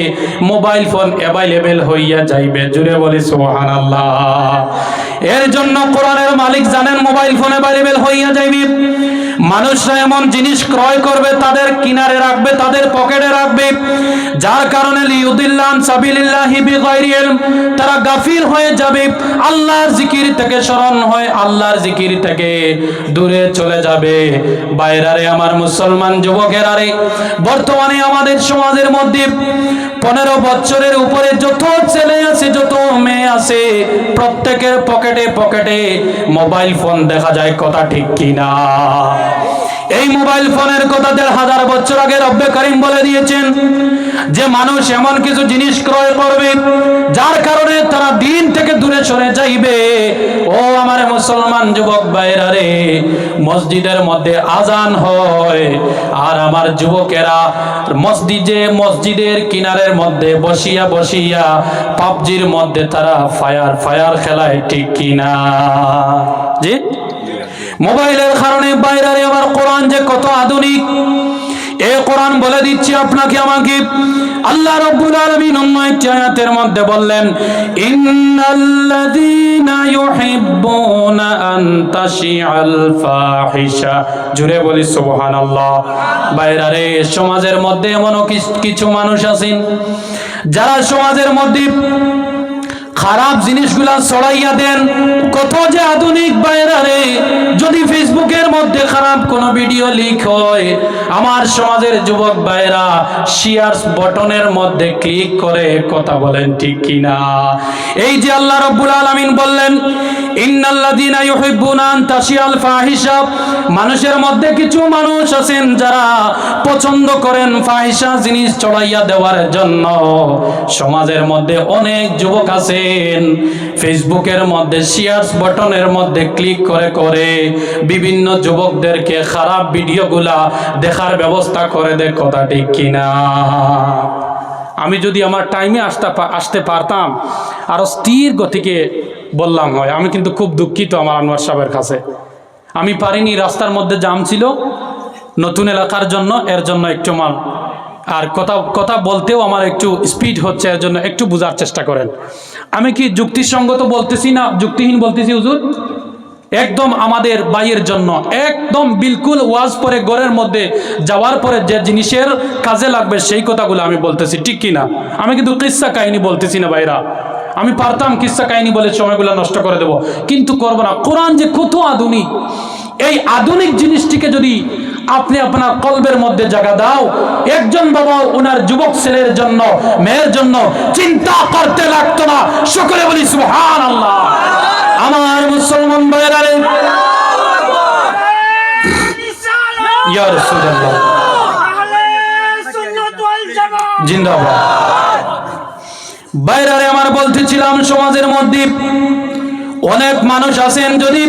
মোবাইল ফোন অ্যাভেলেবেল হইয়া যাইবে। জুড়ে বলি সুবহানাল্লাহ। এর জন্য কোরআনের মালিক জানেন মোবাইল ফোন অ্যাভেলেবেল হইয়া যাইবে। মানুষরা এমন জিনিস ক্রয় করবে, তাদের কিনারে রাখবে, তাদের পকেটে রাখবে, যার কারণে লিয়ুদিল্লা আন সাবিলিল্লাহি বিগাইরি ইলম, তারা গাফিল হয়ে যাবে, আল্লাহর জিকির থেকে স্মরণ হয়, আল্লাহর জিকির থেকে দূরে চলে যাবে। বাইরারে আমার মুসলমান যুবকেরা রে, বর্তমানে আমাদের সমাজের মধ্যে 15 বছরের উপরে যত ছেলে আছে, যত মেয়ে আছে, প্রত্যেকের পকেটে পকেটে মোবাইল ফোন দেখা যায়। কথা ঠিক কিনা? এই মোবাইল ফোনের কথা 1500 বছর আগে রব্বে কারীম বলে দিয়েছেন যে মানুষ এমন কিছু জিনিস ক্রয় করবে যার কারণে তারা দিন থেকে দূরে সরে যাইবে। ও আমার মুসলমান যুবক ভাইরা রে, মসজিদের মধ্যে আজান হয় আর আমার যুবকেরা মসজিদের কিনারের মধ্যে বসিয়া বসিয়া পাবজির মধ্যে তারা ফায়ার খেলায়। ঠিক কিনা? জি, মোবাইলের কারণে বাইরে আবার কোরআন যে কত আধুনিক, এই কোরআন বলে দিচ্ছি আপনাকে আমাকে। আল্লাহ রাব্বুল আলামিন অন্য একটি আয়াতের মধ্যে বললেন, ইন্নাল্লাযীনা ইউহিব্বুনা আন তাশিআল ফাহিশা। জুড়ে বলি সুবহানাল্লাহ। বাইরে সমাজের মধ্যে এমন কিছু মানুষ আছেন যারা সমাজের মধ্যে খারাপ জিনিসগুলা ছড়াইয়া দেন। কত যে আধুনিক বাইরা রে, যদি ফেসবুকের মধ্যে খারাপ কোনো ভিডিও লিক হয়, আমার সমাজের যুবক ভাইরা শেয়ার বাটনের মধ্যে ক্লিক করে। কথা বলেন ঠিক কিনা? এই যে আল্লাহ রাব্বুল আলামিন বললেন, ইন্নাল্লাযীনা ইউহিব্বুনা আন তাশিআল ফাহিশা, মানুষের মধ্যে কিছু মানুষ আছেন যারা পছন্দ করেন ফাহিশা জিনিস ছড়াইয়া দেওয়ার জন্য। সমাজের মধ্যে অনেক যুবক আছে ফেসবুকের মধ্যে শেয়ার বাটনের মধ্যে ক্লিক করে করে বিভিন্ন যুবকদেরকে খারাপ ভিডিওগুলা দেখার ব্যবস্থা করে দেয়। কথা ঠিক কিনা? আমি যদি আমার টাইমে আসতে পারতাম আরও স্থির গতিকে বললাম হয়। আমি কিন্তু খুব দুঃখিত আমার আনোয়ার সাহেবের কাছে, আমি পারিনি, রাস্তার মধ্যে জাম ছিল নতুন এলাকার জন্য, এর জন্য একটু মাল আর কথা বলতেও আমার একটু স্পিড হচ্ছে, এর জন্য একটু বোঝার চেষ্টা করেন। আমি কি যুক্তিসঙ্গত বলতেছি না যুক্তিহীন বলতেছি হুজুর? একদম আমাদের বাইয়ের জন্য একদম বিলকুল ওয়াজ পরে ঘরের মধ্যে যাওয়ার পরে যে জিনিসের কাজে লাগবে সেই কথাগুলো আমি বলতেছি, ঠিক কি না? আমি কিন্তু কিস্সা কাহিনী বলতেছি না ভাইরা। আমি পারতাম কিস্সা কাহিনী বলে সময়গুলো নষ্ট করে দেব, কিন্তু করব না। কোরআন যে কত আধুনিক, এই আধুনিক জিনিসটিকে যদি আপনি আপনার কলবের মধ্যে জায়গা দাও, একজন বাবা ওনার যুবক ছেলের জন্য মেয়ের জন্য চিন্তা করতে লাগতো না। সকলে বলি সুবহানাল্লাহ। আমার মুসলমান ভাইরা রে, ইয়া রাসূলুল্লাহ জিন্দাবাদ। ভাইরা রে, আমার বলতেছিলাম সমাজের মধ্যে অনেক মানুষ আছেন, যদি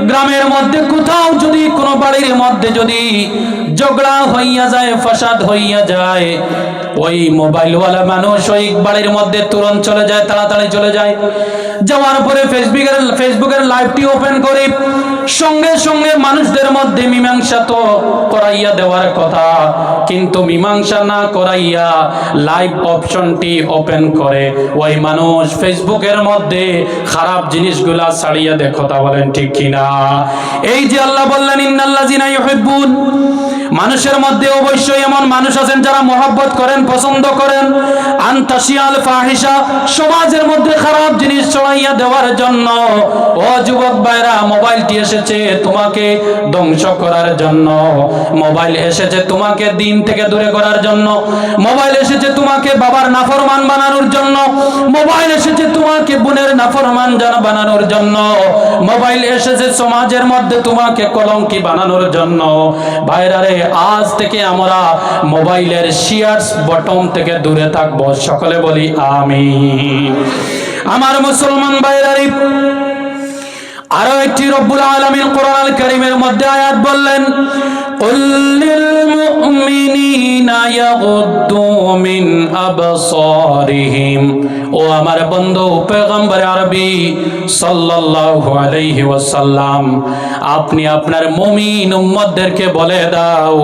গ্রামের মধ্যে কোথাও যদি কোনো বাড়ির মধ্যে যদি ঝগড়া হইয়া যায়, ফাসাদ হইয়া যায়, ওই মোবাইলওয়ালা মানুষ ওই বাড়ির মধ্যে তুরন্ত চলে যায়, তাড়াতাড়ি চলে যায়। যাওয়ার পরে ফেসবুকের লাইভটি ওপেন করে সঙ্গে সঙ্গে মানুষদের মধ্যে মীমাংসা তো করাইয়া দেওয়ার কথা, কিন্তু মীমাংসা না করাইয়া লাইভ অপশনটি ওপেন করে ওই মানুষ ফেসবুকের মধ্যে খারাপ জিনিসগুলা ছাড়িয়ে দেয়। কথা বলেন ঠিক কিনা? এই যে আল্লাহ বললেন ইন্নাল্লাযিনা ইউহিব্বুন, মানুষের মধ্যে অবশ্যই এমন মানুষ আছেন যারা মহব্বত করেন, পছন্দ করেন আনতাশিয়াল ফাহিশা, সমাজের মধ্যে খারাপ জিনিস ছড়াইয়া দেওয়ার জন্য। ও যুবক ভাইরা, মোবাইলটি এসেছে তোমাকে ধ্বংস করার জন্য, মোবাইল এসেছে তোমাকে দিন থেকে দূরে করার জন্য, মোবাইল এসেছে তোমাকে বাবার নাফরমান বানানোর জন্য, মোবাইল এসেছে তোমাকে বোনের নাফরমান বানানোর জন্য, মোবাইল এসেছে সমাজের মধ্যে তোমাকে কলঙ্কি বানানোর জন্য। ভাইরা রে, আজ থেকে আমরা মোবাইলের শেয়ারস বটন থেকে দূরে থাকবো। সকলে বলি আমিন। আমার মুসলমান ভাইরা রে, আরো একটি রব্বুল আলামিন কোরআন আল কারীমের মধ্যে আয়াত বললেন, কুল লিল মুমিনিনা ইয়াগুদ্দু মিন আবসারিহিম। ও আমার বন্ধু পয়গম্বর আরবি সাল্লাল্লাহু আলাইহি ওয়াসাল্লাম, আপনি আপনার মুমিন উম্মতদেরকে বলে দাও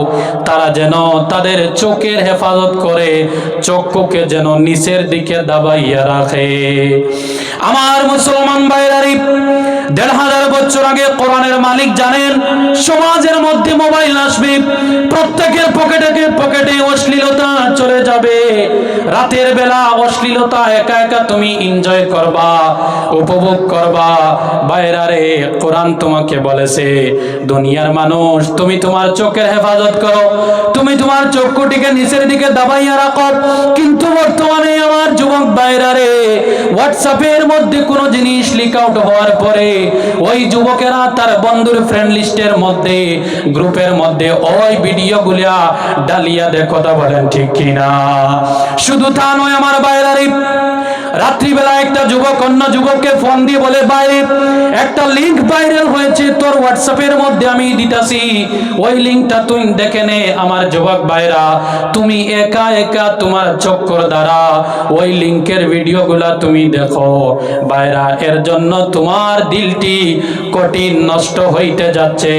তারা যেন তাদের চোখের হেফাজত করে, চক্ষুকে যেন নিচের দিকে দাবাইয়া রাখে। আমার মুসলমান ভাইরা, ১৫০০ বছর আগে কোরআনের মালিক জানেন সমাজের মধ্যে মোবাইল আসবে, প্রত্যেকের পকেটে অশ্লীলতা চলে যাবে। রাতের বেলা অশ্লীলতা একা একা তুমি এনজয় করবা, উপভোগ করবা। বাইরা রে, কোরআন তোমাকে বলেছে দুনিয়ার মানুষ তুমি তোমার চোখের হেফাজত করো, তুমি তোমার চক্ষুটিকে নিচের দিকে দাবাইয়া রাখো। কিন্তু বর্তমানে আমার যুবক বাইরা রে, হোয়াটসঅ্যাপের মধ্যে কোনো জিনিস লিক আউট হওয়ার পরে ওই যুবকেরা তার বন্ধুর ফ্রেন্ড লিস্টের মধ্যে, গ্রুপের মধ্যে ওই ভিডিওগুলা ডালিয়া দেয়। কথা বলেন ঠিক কিনা? শুধু তা নয় আমার বাইরা রে, রাত্রিবেলা একটা যুবক অন্য যুবককে ফোন দিয়ে বলে, ভাই একটা লিংক ভাইরাল হয়েছে তোর হোয়াটসঅ্যাপের মধ্যে, আমি দিতাছি, ওই লিংকটা তুই দেখে নে। আমার যুবক ভাইরা, তুমি একা একা তোমার চক্ষুর দ্বারা ওই লিংকের ভিডিওগুলা তুমি দেখো ভাইরা, এর জন্য তোমার দিলটি কঠিন নষ্ট হইতে যাচ্ছে।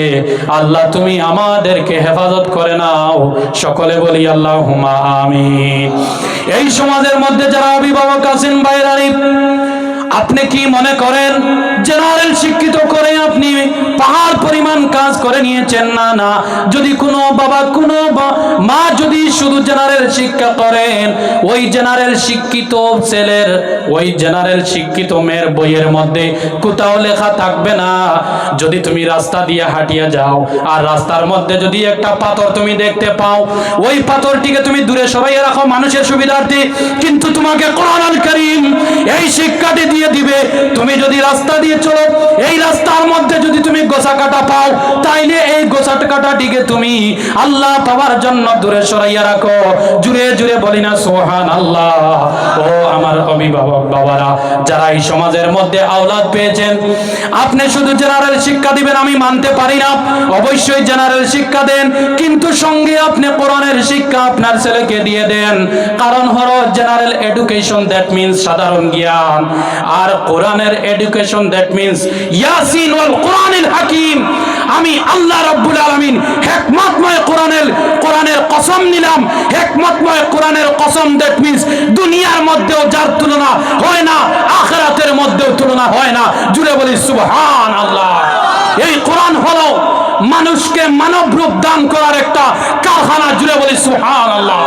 আল্লাহ তুমি আমাদেরকে হেফাজত করে নাও। সকলে বলি আল্লাহুম্মা আমিন। এই সমাজের মধ্যে যারা অভিভাবক আছেন ভাইরা, আপনি কি মনে করেন জেনারেল শিক্ষিত করে আপনি পাহাড় পরিমাণ কাজ করে নিয়েছেন? না না, যদি কোনো বাবা কোনো মা যদি শুধু জেনারেল শিক্ষা করেন, ওই জেনারেল শিক্ষিত ছেলের ওই জেনারেল শিক্ষিত মেয়ের বইয়ের মধ্যে কোথাও লেখা থাকবে না যদি তুমি রাস্তা দিয়ে হাঁটিয়ে যাও আর রাস্তার মধ্যে যদি একটা পাথর তুমি দেখতে পাও, ওই পাথরটিকে তুমি দূরে সরাইয়ে রাখো মানুষের সুবিধার্থে, কিন্তু তোমাকে কোরআন আল কারীম এই শিক্ষাটি দিয়ে দিবে। তুমি যদি রাস্তা দিয়ে চলো, এই রাস্তার মধ্যে যদি তুমি গোছা কাটা পাও, তাইলে এই গোছা কাটাটিকে তুমি আল্লাহ পাওয়ার জন্য দূরে সরাইয়া রাখো। জুড়ে জুড়ে বলি না সুবহানাল্লাহ। ও আমার অভিভাবক বাবারা, যারা এই সমাজের মধ্যে আওলাদ পেয়েছেন, আপনি শুধু জেনারেল শিক্ষা দিবেন আমি মানতে পারি না, অবশ্যই জেনারেল শিক্ষা দেন, কিন্তু সঙ্গে আপনি কোরআনের শিক্ষা আপনার ছেলেকে দিয়ে দেন। কারণ হলো জেনারেল এডুকেশন দ্যাট মিন্স সাধারণ জ্ঞান, আর কোরআনের এডুকেশন দ্যাট মিন্স ইয়াসিন ওয়াল কোরআনিল হাকিম। আমি আল্লাহ রাব্বুল আলামিন হিকমতময় কোরআনের কসম নিলাম, হিকমতময় কোরআনের কসম দ্যাট মিন্স দুনিয়ার মধ্যেও যার তুলনা হয় না, আখিরাতের মধ্যেও তুলনা হয় না। জুড়ে বলি সুবহানাল্লাহ। এই কোরআন হলো মানুষকে মানব রূপ দান করার একটা কারখানা। জুড়ে বলি সুবহানাল্লাহ।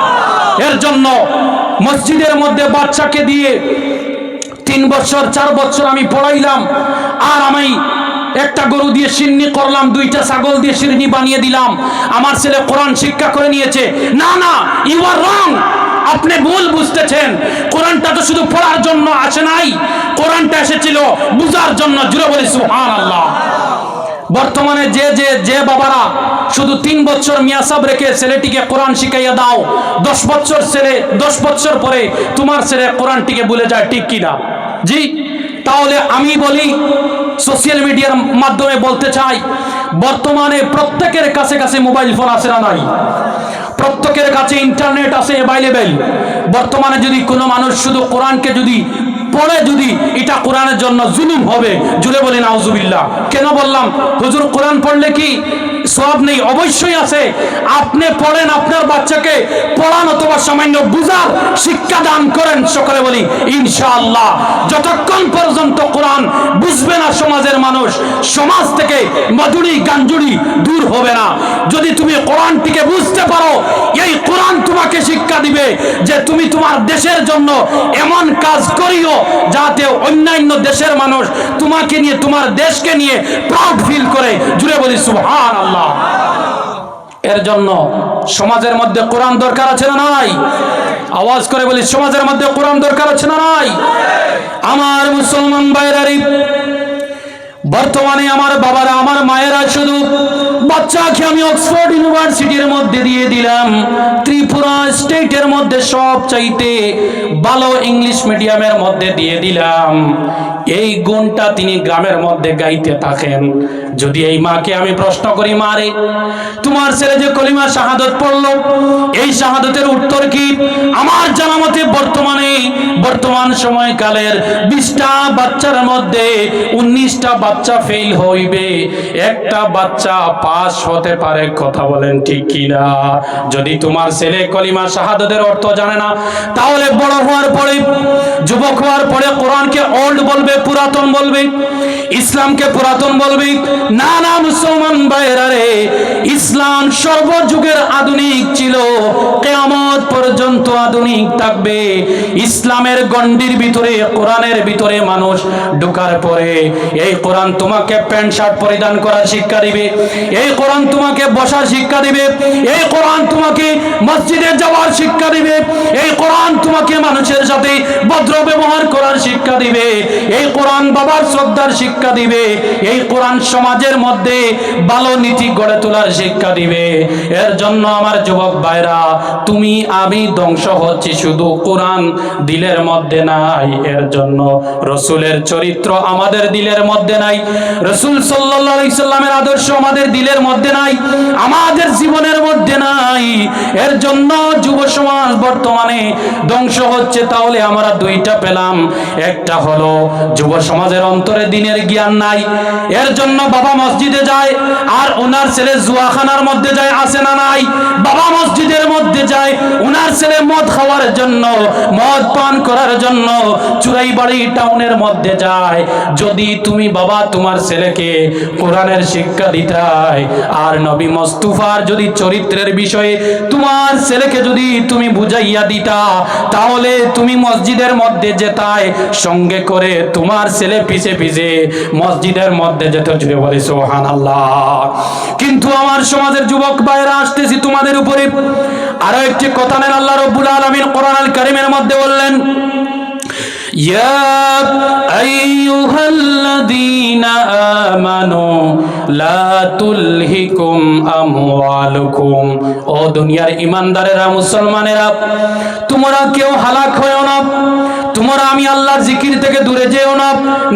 এর জন্য মসজিদের মধ্যে বাচ্চাকে দিয়ে 3 বছর 4 বছর আমি পড়াইলাম, আর আমি একটা গরু দিয়ে সিন্নি করলাম, 2টা ছাগল দিয়ে সিন্নি বানিয়ে দিলাম, আমার ছেলে কোরআন শিক্ষা করে নিয়েছে। না না, ইউ আর রং। আপনি ভুল বুঝতেছেন। কোরআনটা তো শুধু পড়ার জন্য আসে নাই, কোরআনটা এসেছিল বুঝার জন্য। জুড়ে বলি সুবহানাল্লাহ। বর্তমানে যে বাবারা শুধু 3 বছর মিয়াসাব রেখে ছেলেটিকে কোরআন শিখাইয়া দাও, 10 বছর ছেলে 10 বছর পরে তোমার ছেলে কোরআনটিকে ভুলে যায়, ঠিক কিনা? জি। তাহলে আমি বলি, সোশ্যাল মিডিয়ার মাধ্যমে বলতে চাই, বর্তমানে প্রত্যেকের কাছে কাছে মোবাইল ফোন আছে না নাই? প্রত্যেকের কাছে ইন্টারনেট আছে অ্যাভেলেবেল। বর্তমানে যদি কোনো মানুষ শুধু কোরআনকে যদি পড়ে, যদি এটা কোরআনের জন্য জুলুম হবে। জুড়ে বলি নাউজুবিল্লাহ। কেন বললাম? হুজুর কোরআন পড়লে কি সওয়াব নেই? অবশ্যই আছে। আপনি পড়েন, আপনার বাচ্চাকে পড়ান অথবা সামান্য বুঝার শিক্ষা দান করেন। সকলে বলি ইনশাআল্লাহ। যতক্ষণ পর্যন্ত কোরআন বুঝবে না সমাজের মানুষ, সমাজ থেকে মাধুরী গাঞ্জুরি দূর হবে না। যদি তুমি কোরআনটিকে বুঝতে পারো, এই কোরআন তোমাকে শিক্ষা দিবে যে তুমি তোমার দেশের জন্য এমন কাজ করিও যাতে অন্যান্য দেশের মানুষ তোমাকে নিয়ে, তোমার দেশকে নিয়ে প্রাউড ফিল করে। জুড়ে বলি সুবহানাল্লাহ। এর জন্য সমাজের মধ্যে কোরআন দরকার আছে না নাই? আওয়াজ করে বলি, সমাজের মধ্যে কোরআন দরকার আছে না নাই? আমার মুসলমান ভাইরারি, বর্তমানে আমার বাবারা, আমার মায়েরা, শুধু বাচ্চাকে আমি অক্সফোর্ড ইউনিভার্সিটির মধ্যে দিয়ে দিলাম, ত্রিপুরা স্টেটের মধ্যে সবচাইতে ভালো ইংলিশ মিডিয়ামের মধ্যে দিয়ে দিলাম। এই গুণটা তিনি গ্রামের মধ্যে গাইতে থাকেন। যদি এই মাকে আমি প্রশ্ন করি, মারে তোমার ছেলে যে কলিমা শাহাদত পড়লো, এই শাহাদতের উত্তর কি? আমার জানা মতে বর্তমান সময়কালের 20টা বাচ্চার মধ্যে 19টা বাচ্চা ফেল হইবে, একটা বাচ্চা পাস হতে পারে। কথা বলেন ঠিক কিনা? যদি তোমার ছেলে কলিমা শাহাদতের অর্থ জানে না, তাহলে বড় হওয়ার পরে, যুবক হওয়ার পরে কোরআনকে ওল্ড বলবে, পুরাতন বলবে, ইসলামকে পুরাতন বলবে। না না মুসলমান ভাইরা রে, ইসলাম সর্বযুগের আধুনিক ছিল, কিয়ামত পর্যন্ত আধুনিক থাকবে। ইসলামের গণ্ডির ভিতরে, কোরআনের ভিতরে মানুষ ঢোকার পরে এই কোরআন তোমাকে প্যান্ট শার্ট পরিধান করার শিক্ষা দিবে, এই কোরআন তোমাকে বসার শিক্ষা দিবে, এই কোরআন তোমাকে মসজিদে যাওয়ার শিক্ষা দিবে, এই কোরআন তোমাকে মানুষের সাথে ভদ্র ব্যবহার করার শিক্ষা দিবে, এই কোরআন বাবার শ্রদ্ধার শিক্ষা দিবে, এই কোরআন সমাজের মধ্যে ভালো নীতি গড়ে তোলার শিক্ষা দিবে। এর জন্য আমার যুবক ভাইরা, তুমি আমি ধ্বংস হচ্ছি শুধু কোরআন দিলের মধ্যে নাই। এর জন্য রসুলের চরিত্র আমাদের দিলের মধ্যে নাই, রসুল সাল্লাল্লাহু আলাইহি সাল্লামের আদর্শ আমাদের দিলের মধ্যে নাই, আমাদের জীবনের মধ্যে নাই। এর জন্য যুব সমাজ বর্তমানে ধ্বংস হচ্ছে। তাহলে আমরা 2টা পেলাম। একটা হলো যুব সমাজের অন্তরে দিনের জ্ঞান নাই, এর জন্য বাবা মসজিদে যায় আর ওনার ছেলে জুয়াখানার মধ্যে যায়, আছে না নাই? বাবা মসজিদের মধ্যে যায়, ওনার ছেলে মদ খাওয়ার জন্য, মদ পান করার জন্য চুরাইবাড়ি টাউনের মধ্যে যায়। যদি তুমি বাবা তোমার ছেলেকে কোরআনের শিক্ষা দিতাই আর নবী মুস্তাফার যদি চরিত্রের বিষয়ে তোমার ছেলেকে যদি তুমি বুঝাইয়া দিতা, তাহলে তুমি মসজিদের মধ্যে যেতাই, সঙ্গে করে তোমার ছেলে পিছে পিছে মসজিদের মধ্যে যেত। জুড়ে বলি সুবহানাল্লাহ। কিন্তু আমার সমাজের যুবক ভাইরা, আসতেছি তোমাদের উপরে, আরো একটি কথা নেন। আল্লাহ রাব্বুল আলামিন কোরআন আল কারীমের মধ্যে বললেন, ইয়া আইয়ুহাল্লাযীনা আমানু লা তুলহিকুম আমওয়ালুকুম। ও দুনিয়ার ইমানদারেরা, মুসলমানেরা, তোমরা কেউ হালাক হয়ো না, তোমরা আমি আল্লাহর জিকির থেকে দূরে যেও না,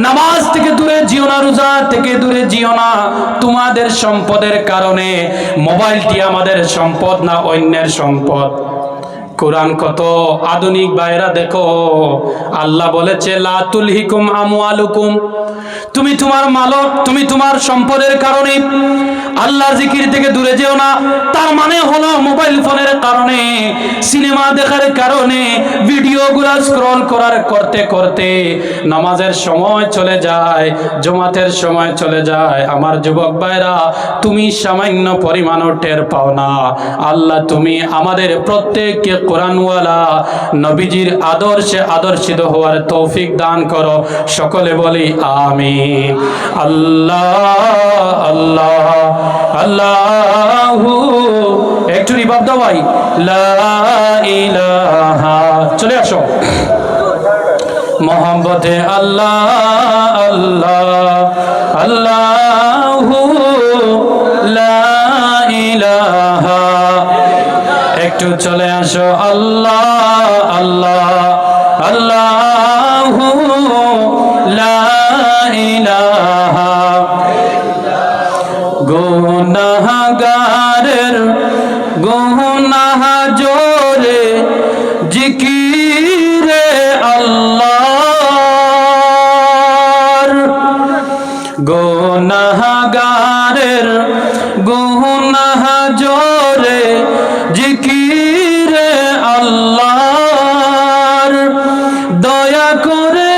নামাজ থেকে দূরে যেও না, রোজা থেকে দূরে যেও না। তোমাদের সম্পদের কারণে, মোবাইলটি আমাদের সম্পদ না অন্যের সম্পদ। কোরআন কত আধুনিক ভাইরা দেখো, আল্লাহ বলেছে লা তুলহিকুম আমওয়ালুকুম, তুমি তোমার মালক, তুমি তোমার সম্পদের কারণে আল্লাহর জিকির থেকে দূরে যেও না। তার মানে হলো মোবাইল ফোনের কারণে, সিনেমা দেখার কারণে, ভিডিওগুলো স্ক্রল করতে করতে নামাজের সময় চলে যায়, জমাতের সময় চলে যায়। আমার যুবক ভাইরা, তুমি সামান্য পরিমাণও টের পাও না। আল্লাহ তুমি আমাদের প্রত্যেককে কোরআনওয়ালা নবীজির আদর্শে আদর্শিত হওয়ার তৌফিক দান করো। সকলে বলি আমিন। আল্লাহ আল্লাহ আল্লাহু, একটু রিভাব দাও ভাই। লা ইলাহা, চলে আসো মোহাম্মদে আল্লাহ আল্লাহ আল্লাহু লা ইলাহা, একটু চলে আসো আল্লাহ আল্লাহ আল্লাহু লা ইলাহা। গুনাহগারের গুনাহ জোরে জিকিরে আল্লাহর, গুনাহগারের গুনাহ জোরে জিকিরে আল্লাহর। দয়া করে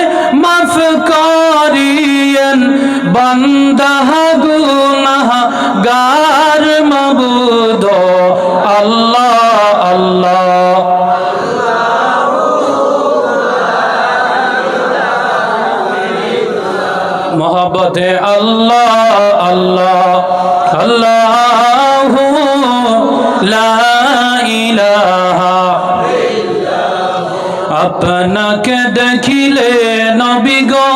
মাফ করিয়েন বান্দা গুনাহগার মাবুদ আল্লাহ আল্লাহ। মোহাব্বতে আল্লাহ আল্লাহ আল্লাহু লা ইলাহা। আপনাকে দেখিলে নবী গো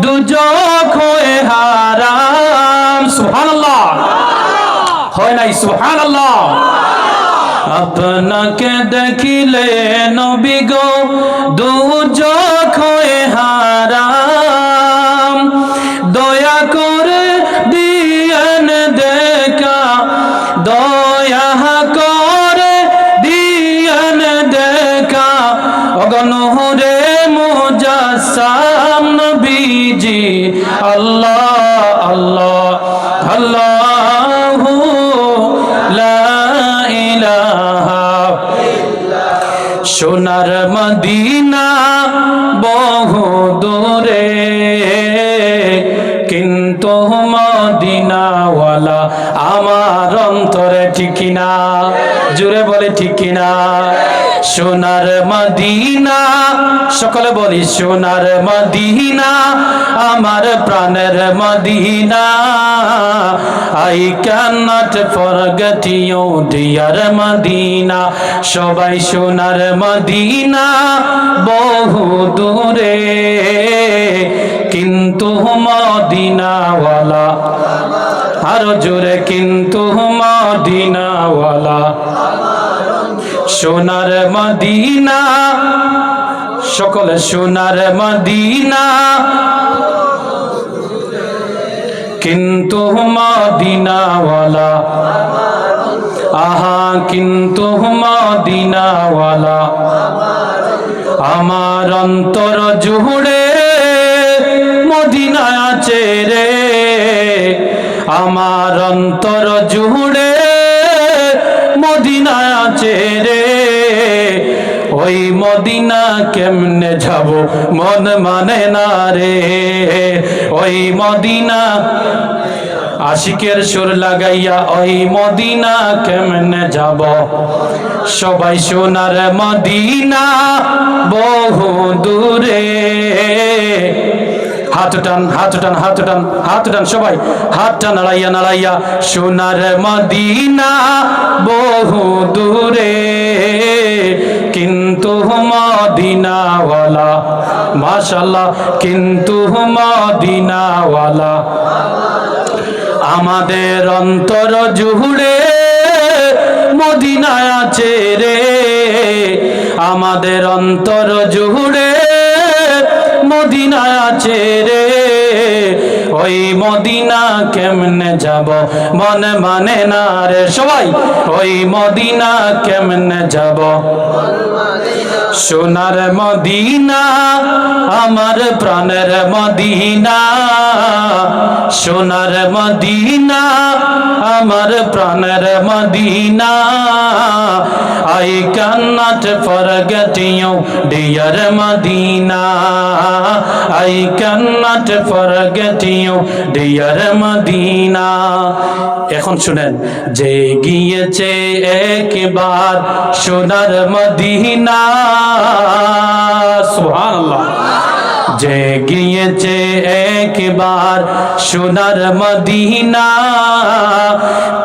দুজক হয়ে হারাম। সুবহানাল্লাহ, হয় নাই? সুবহানাল্লাহ। আপনাকে দেখিলে নবী গো দুজক হয়ে হারাম। দয়া করে দিয়েন দেখা, দয়া করে দিয়েন দেখা, অগনহুরে মুজাসসাম নবীজি আল্লাহ আল্লাহ আল্লাহু লা ইলাহা। সোনার মদিনা বহু দূরে, কিন্তু মদিনাওয়ালা আমার অন্তরে ঠিক না। জুড়ে বলে ঠিক না? সোনার মদিনা, সকলে বলি সোনার মদিনা, আমার প্রাণের Medina. I cannot forget you dear Medina. সবাই সোনার মদিনা বহু দূরে, কিন্তু মদিনাওয়ালা আরো জোরে, কিন্তু মদিনাওয়ালা। সোনার মদিনা, সকলে সোনার মদিনা, কিন্তু মদিনাওয়ালা। আহা, কিন্তু মদিনাওয়ালা আমার অন্তর জুড়ে মদিনা আছে রে, আমার অন্তর জুড়ে মদিনা আছে রে। ওই মদিনা কেমনে যাব মন মানে না রে, ওই মদিনা আশিকের সুর লাগাইয়া ওই মদিনা কেমনে যাব। সবাই সোনার মদিনা বহু দূরে। হাত টান হাত টান হাত টান হাত টান, সবাই হাতটা নাড়াইয়া নাড়াইয়া। সোনার মদিনা বহু দূরে, কিন্তু মদিনাওয়ালা মাশাআল্লাহ, কিন্তু মদিনাওয়ালা আমাদের অন্তর জুড়ে মদিনা আছে রে, আমাদের অন্তর জুড়ে মদিনা আছে রে, ওই মদিনা কেমনে যাব মন মানে না রে, সবাই ওই মদিনা কেমনে যাব, সোনার মদিনা আমার প্রাণের মদিনা, সোনার মদিনা আমার প্রাণের Medina, I cannot forget you dear Medina, I cannot forget you dear Medina। এখন শুনেন, যে গিয়েছে একবার সোনার মদিনা, সুবহানাল্লাহ, যে গিয়েছে একবার সোনার মদিনা,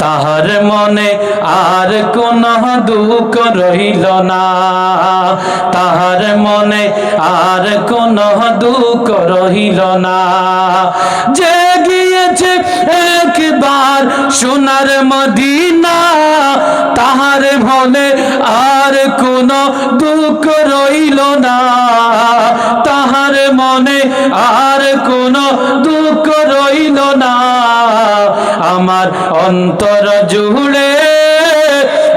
তাহার মনে আর কোন দুঃখ রইল না, তাহার মনে আর কোন দুঃখ রইল না, যে গিয়েছে একবার সোনার মদিনা, তাহার মনে আর কোন দুঃখ রইল না, তাহার মনে আর কোন দুঃখ রইল না, আমার অন্তর জুড়ে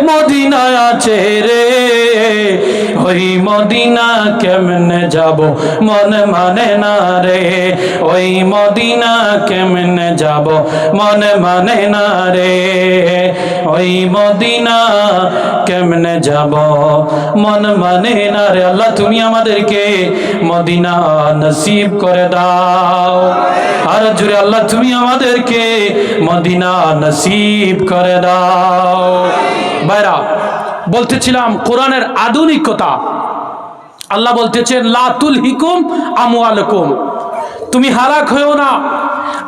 মদিনা আছে রে, ওই মদিনা কেমনে যাব মন মানে না রে, ওই মদিনা কেমনে যাব মন মানে না রে, ওই মদিনা কেমনে যাব মন মানে না রে। আল্লাহ তুমি আমাদেরকে মদিনা নসিব করে দাও, আর জুড়ে আল্লাহ তুমি আমাদেরকে মদিনা নসিব করে দাও। ভাইরা, বলতেছিলাম কোরআনের আধুনিকতা। আল্লাহ বলতেছেন লা তুলহিকুম আমওয়ালুকুম, তুমি হালাক হয়েও না,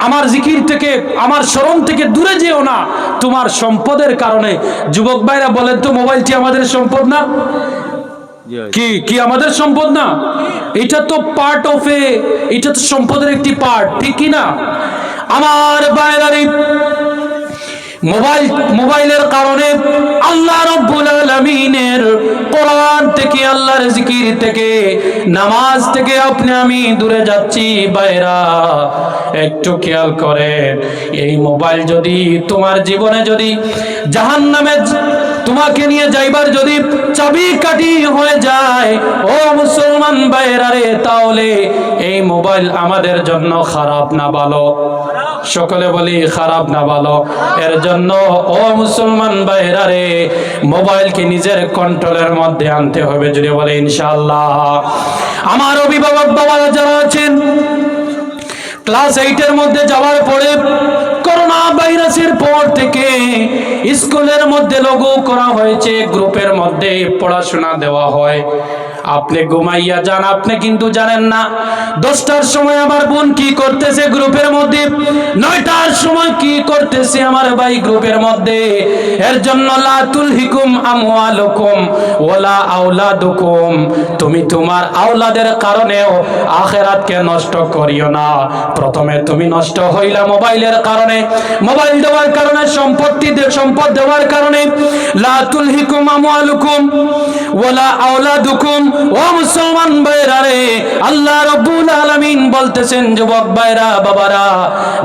আমার জিকির থেকে আমার স্মরণ থেকে দূরে যেও না তোমার সম্পদের কারণে। যুবক ভাইরা বলেন তো, মোবাইলটি আমাদের সম্পদ না? কি কি আমাদের সম্পদ না? এটা তো পার্ট অফ এটা তো সম্পদের একটি পার্ট, ঠিক কি না? আমার বাইরারি মোবাইলের কারণে আল্লাহ রাব্বুল আলামিনের কোরআন থেকে, আল্লাহর জিকির থেকে, নামাজ থেকে আপনি আমি দূরে যাচ্ছি। বাইরা একটু খেয়াল করেন, এই মোবাইল যদি তোমার জীবনে যদি জাহান্নামে তোমাকে নিয়ে যাইবার যদি চাবিকাঠি হয়ে যায়, ও মুসলমান ভাইরা রে, তাহলে এই মোবাইল আমাদের জন্য খারাপ না ভালো? সকলে বলি খারাপ না ভালো? এর জন্য ও মুসলমান ভাইরা রে, মোবাইলকে নিজের কন্ট্রোলের মধ্যে আনতে হবে, যদি বলে ইনশাআল্লাহ। আমার অভিভাবক বাবারা যারা আছেন, ক্লাস 8 এর মধ্যে যাওয়ার পরে করোনা ভাইরাসের পর থেকে স্কুলের মধ্যে লগু করা হয়েছে, গ্রুপের মধ্যে পড়াশোনা দেওয়া হয়। আপনি ঘুমাইয়া যান, আপনি কিন্তু জানেন না 10টার সময় আমার বোন কি করতেছে গ্রুপের মধ্যে, 9টার সময় কি করতেছে আমার ভাই গ্রুপের মধ্যে। এর জন্য লা তুলহিকুম আমওয়ালুকুম ওয়ালা আওলাদুকুম, তুমি তোমার আওলাদের কারণেও আখিরাতকে নষ্ট করিও না। প্রথমে তুমি নষ্ট হইলা মোবাইলের কারণে, মোবাইল দেওয়ার কারণে, সম্পদ দেওয়ার কারণে। লা তুলহিকুম আমওয়ালুকুম ওয়ালা আওলাদুকুম, ও মুসলমান ভাইরা রে, আল্লাহ রাব্বুল আলামিন বলতেছেন যুবক ভাইরা বাবারা,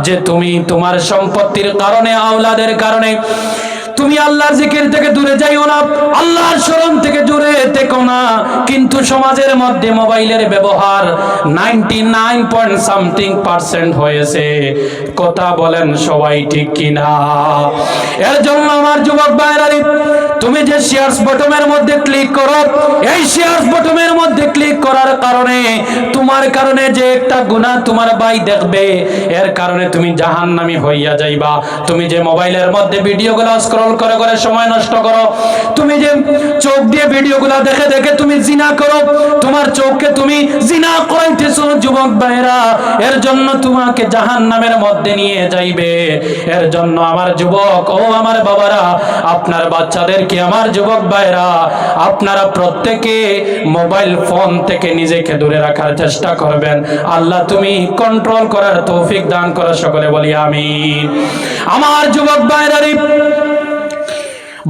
যে তুমি তোমার সম্পত্তির কারণে, আওলাদের কারণে তুমি আল্লাহর জিকির থেকে দূরে যাইও না, আল্লাহর স্মরণ থেকে দূরে থেকো না। কিন্তু সমাজের মধ্যে মোবাইলের ব্যবহার 99.something% হয়েছে। কথা বলেন সবাই, ঠিক কিনা? এর জন্য আমার যুবক ভাইরা, তুমি যে শেয়ারস বটমের মধ্যে ক্লিক করো, এই শেয়ারস বটমের মধ্যে ক্লিক করার কারণে তোমার কারণে যে একটা গুনাহ তোমার ভাই দেখবে, এর কারণে তুমি জাহান্নামী হইয়া যাইবা। তুমি যে মোবাইলের মধ্যে ভিডিওগুলো স্ক্রল কন্ট্রোল করে করে সময় নষ্ট করো। তুমি যে চোখ দিয়ে ভিডিওগুলো দেখে দেখে তুমি জিনা করো, তোমার চোখকে তুমি জিনা করাইতেছো যুবক ভাইরা, এর জন্য তোমাকে জাহান্নামের মধ্যে নিয়ে যাইবে। এর জন্য আমার যুবক ও আমার বাবারা, আপনার বাচ্চাদেরকে, আমার যুবক ভাইরা, আপনারা প্রত্যেকে মোবাইল ফোন থেকে নিজেকে দূরে রাখার চেষ্টা করবেন। আল্লাহ তুমি কন্ট্রোল করার তৌফিক দান করো, সকলে বলি আমিন। আমার যুবক ভাইরা,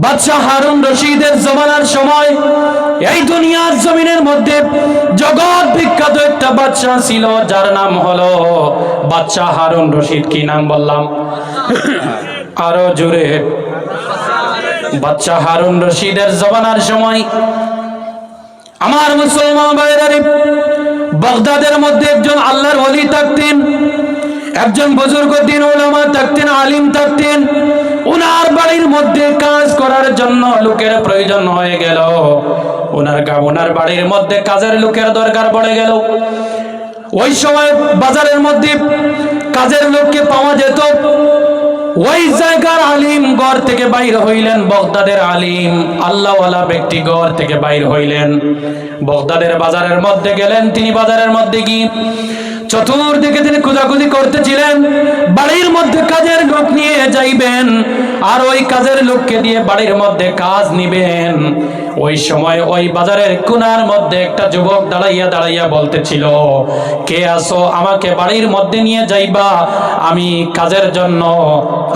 বাদশাহ হারুন রশিদের জমানার সময় এই দুনিয়ার জমিনের মধ্যে জগৎ বিখ্যাত একটা বাদশাহ ছিল, যার নাম হলো বাদশাহ হারুন রশিদ। কি নাম বললাম? আরো জোরে। বাদশাহ হারুন রশিদের জমানার সময় আমার মুসলমান ভাইরা, বাগদাদের মধ্যে একজন আল্লাহর ওলি থাকতেন, একজন বুজুর্গ দিন উলামা থাকতেন, আলিম থাকতেন। ওনার বাড়ির মধ্যে কাজ করার জন্য লোকের প্রয়োজন হয়ে গেল। ওনার বাড়ির মধ্যে কাজের লোকের দরকার পড়ে গেল। ওই সময় বাজারের মধ্যে কাজের লোককে পাওয়া যেত। ওই জায়গার আলিম ঘর থেকে বাইর হইলেন, বাগদাদের আলিম আল্লাহওয়ালা ব্যক্তি ঘর থেকে বাইর হইলেন, বাগদাদের বাজারের মধ্যে গেলেন। তিনি বাজারের মধ্যে গিয়ে চতুর্দিকে তিনি খোঁজাখুঁজি করতেছিলেন, বাড়ির মধ্যে কাজের লোক নিয়ে যাইবেন আর ওই কাজের লোককে দিয়ে বাড়ির মধ্যে কাজ নিবেন। ওই সময় ওই বাজারের কোণার মধ্যে একটা যুবক দাঁড়াইয়া দাঁড়াইয়া বলতেছিল, কে আসো, আমাকে বাড়ির মধ্যে নিয়ে যাইবা, আমি কাজের জন্য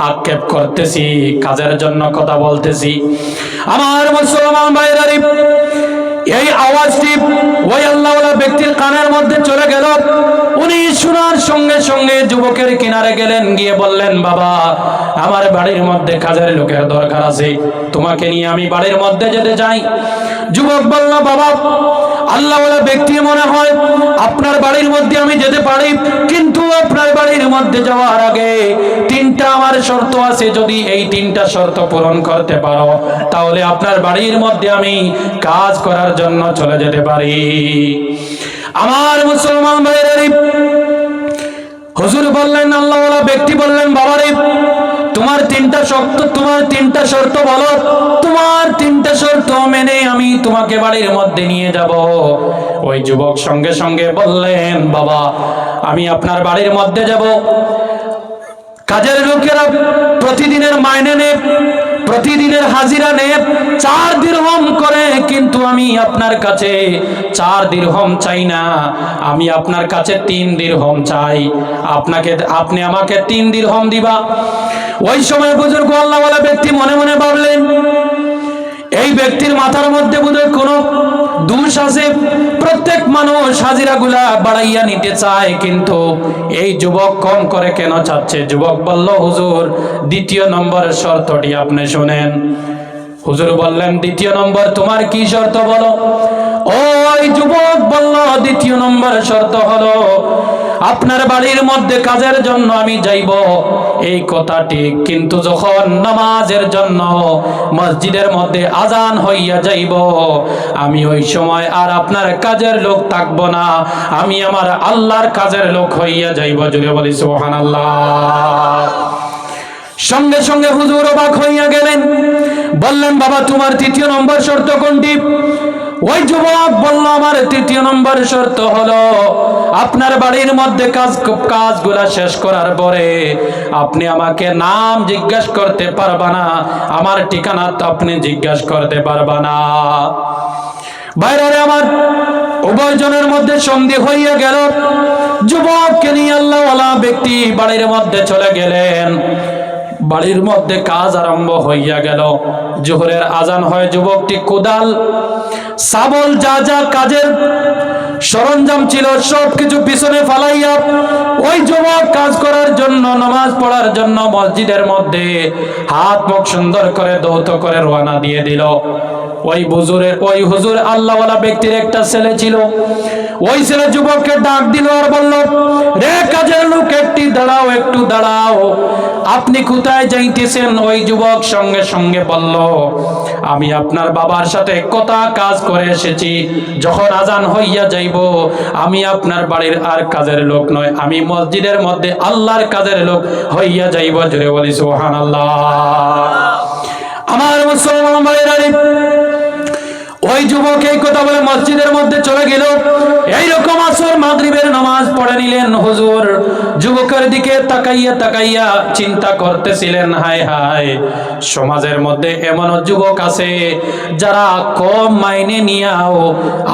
আক্ষেপ করতেছি, কাজের জন্য কথা বলতেছি। আমার মুসলমান ভাইরা, এই আওয়াজটি ওই আল্লাহওয়ালা ব্যক্তির কানের মধ্যে চলে গেল। উনি শোনার সঙ্গে সঙ্গে যুবকের কিনারে গেলেন, গিয়ে বললেন, বাবা আমার বাড়ির মধ্যে কাজের লোকের দরকার আছে, তোমাকে নিয়ে আমি বাড়ির মধ্যে যেতে চাই। যুবক বলল, বাবা আল্লাহওয়ালা ব্যক্তি মনে হয় আপনার বাড়ির মধ্যে আমি যেতে পারি, কিন্তু আপনার বাড়ির মধ্যে যাওয়ার আগে তিনটা আমার শর্ত আছে, যদি এই তিনটা শর্ত পূরণ করতে পারো তাহলে আপনার বাড়ির মধ্যে আমি কাজ করার জন্য চলে যেতে পারি। আমার মুসলমান ভাইরা, হুজুর বললেন, আল্লাহওয়ালা ব্যক্তি বললেন, বাবারে তোমার তিনটা শর্ত বলো, তোমার তিনটা শর্ত মেনে আমি তোমাকে বাড়ির মধ্যে নিয়ে যাব। ওই যুবক সঙ্গে সঙ্গে বললেন, বাবা আমি আপনার বাড়ির মধ্যে যাব, কাজের লোকেরা প্রতিদিনের মাইনে নেব, প্রতিদিনের হাজিরা নেব 4 দিরহাম করে, কিন্তু আমি আপনার কাছে 4 দিরহাম চাই না, আমি আপনার কাছে 3 দিরহাম চাই, আপনি আমাকে 3 দিরহাম দিবা। ওই সময় বুজুর্গ আল্লাহওয়ালা ব্যক্তি মনে মনে ভাবলেন, এই ব্যক্তির মাথার মধ্যে বোধহয় কোনো দোষ আছে, প্রত্যেক মানুষ হাজিরাগুলা বাড়াইয়া নিতে চায়, কিন্তু এই যুবক কম করে কেন চাচ্ছে? যুবক বলল, হুজুর দ্বিতীয় নম্বরের শর্তটি আপনি শুনেন। হুজুর বললেন, দ্বিতীয় নম্বর তোমার কি শর্ত বলো? ওই যুবক বলল, দ্বিতীয় নম্বর শর্ত হলো আপনার বাড়ির মধ্যে কাজের জন্য আমি যাইব, এই কথা ঠিক, কিন্তু যখন নামাজের জন্য মসজিদের মধ্যে আজান হইয়া যাইব, আমি ওই সময় আর আপনার কাজের লোক থাকবো না, আমি আমার আল্লাহর কাজের লোক হইয়া যাইব। জুড়ে বলি সুবহানাল্লাহ। সঙ্গে সঙ্গে হুজুর অবাক হইয়া গেলেন, বললেন, বাবা তোমার তৃতীয় নম্বর শর্ত কোনটি? ওই যুবক বলল, আমার তৃতীয় নম্বর শর্ত হলো আপনার বাড়ির মধ্যে কাজগুলা শেষ করার পরে আপনি আমাকে নাম জিজ্ঞাসা করতে পারবা না, আমার ঠিকানা তো আপনি জিজ্ঞাসা করতে পারবা না। বাইরে আমার উভয়জনের মধ্যে সন্ধি হইয়া গেল। যুবককে নিয়ে আল্লাহওয়ালা ব্যক্তি বাড়ির মধ্যে চলে গেলেন। বাড়ির মধ্যে কাজ আরম্ভ হইয়া গেল। জোহরের আজান হয়, যুবকটি কোদাল, শাবল, যা যা কাজের সরঞ্জাম ছিল সবকিছু পিছনে ফালাইয়া ওই যুবক কাজ করার জন্য, নামাজ পড়ার জন্য মসজিদের মধ্যে হাত মুখ সুন্দর করে ধৌত করে রওনা দিয়ে দিল। ওই হুজুর আল্লাহওয়ালা ব্যক্তির একটা ছেলে ছিল। ওই ছেলে যুবককে ডাক দিল আর বলল, রে কাজের লোক, একটু দাঁড়াও, আপনি কোথায় যাইতেছেন? ওই যুবক সঙ্গে সঙ্গে বলল, আমি আপনার বাবার সাথে কাজ করে এসেছি, যখন আজান হইয়া যাইব আমি আপনার বাড়ির আর কাজের লোক নয়, আমি মসজিদের মধ্যে আল্লাহর কাজের লোক হইয়া যাইব। জোরে বলি সুবহানাল্লাহ। আমার মুসলমান ভাইরা, ওই যুবক এই কথা বলে মসজিদের মধ্যে চলে গেল। এইরকম আসর মাগরিবের নামাজ পড়ে নিলেন। হুজুর যুবকের দিকে তাকাইয়া তাকাইয়া চিন্তা করতেছিলেন, হায় হায়, সমাজের মধ্যে এমন যুবক আছে যারা কম মাইনে নিয়েও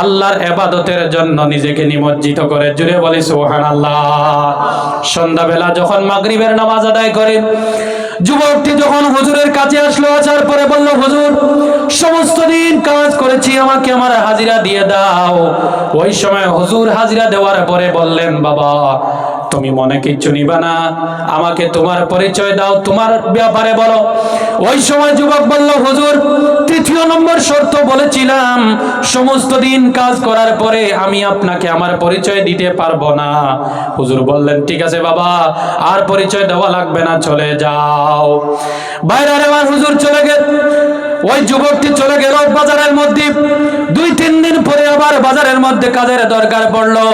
আল্লাহর ইবাদতের জন্য নিজেকে নিমজ্জিত করে। জুড়ে বলি সুবহানাল্লাহ। সন্ধ্যাবেলা যখন মাগরিবের নামাজ আদায় করে, যুবকটি যখন হুজুরের কাছে আসলো, আসার পরে বলল, হুজুর সমস্ত দিন কাজ করেছি, আমাকে আমার হাজিরা দিয়ে দাও। ওই সময় হুজুর হাজিরা দেওয়ার পরে বললেন, বাবা তুমি মনে কিচ্ছু নিবা না, আমাকে তোমার পরিচয় দাও, তোমার ব্যাপারে বলো। ওই সময় যুবক বলল, হুজুর তৃতীয় নম্বর শর্ত বলেছিলাম, সমস্ত দিন কাজ করার পরে আমি আপনাকে আমার পরিচয় দিতে পারবো না। হুজুর বললেন, ঠিক আছে বাবা, আর পরিচয় দেওয়া লাগবে না, চলে যাও। বাইরে আমার হুজুর চলে গেল। ওই যুবকটি চলে গেল বাজারের মধ্যে। 2-3 দিন পরে আবার বাজারের মধ্যে কাজের দরকার পড়লো।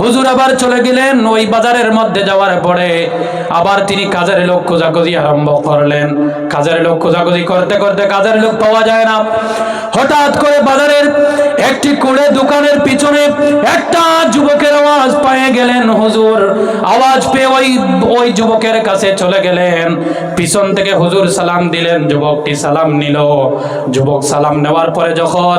হুজুর আবার চলে গেলেন। ওই বাজারের মধ্যে যাওয়ার পরে আবার তিনি কাজের লোক খোঁজাখুঁজি আরম্ভ করলেন। কাজের লোক খোঁজাখুঁজি করতে করতে কাজের লোক পাওয়া যায় না। হঠাৎ করে বাজারের একটি কুড়ে দোকানের পিছনে একটা যুবকের আওয়াজ পেয়ে গেলেন। হুজুর আওয়াজ পেয়ে ওই যুবকের কাছে চলে গেলেন। পিছন থেকে হুজুর সালাম দিলেন, যুবকটি সালাম নিল। যুবক সালাম নেওয়ার পরে যখন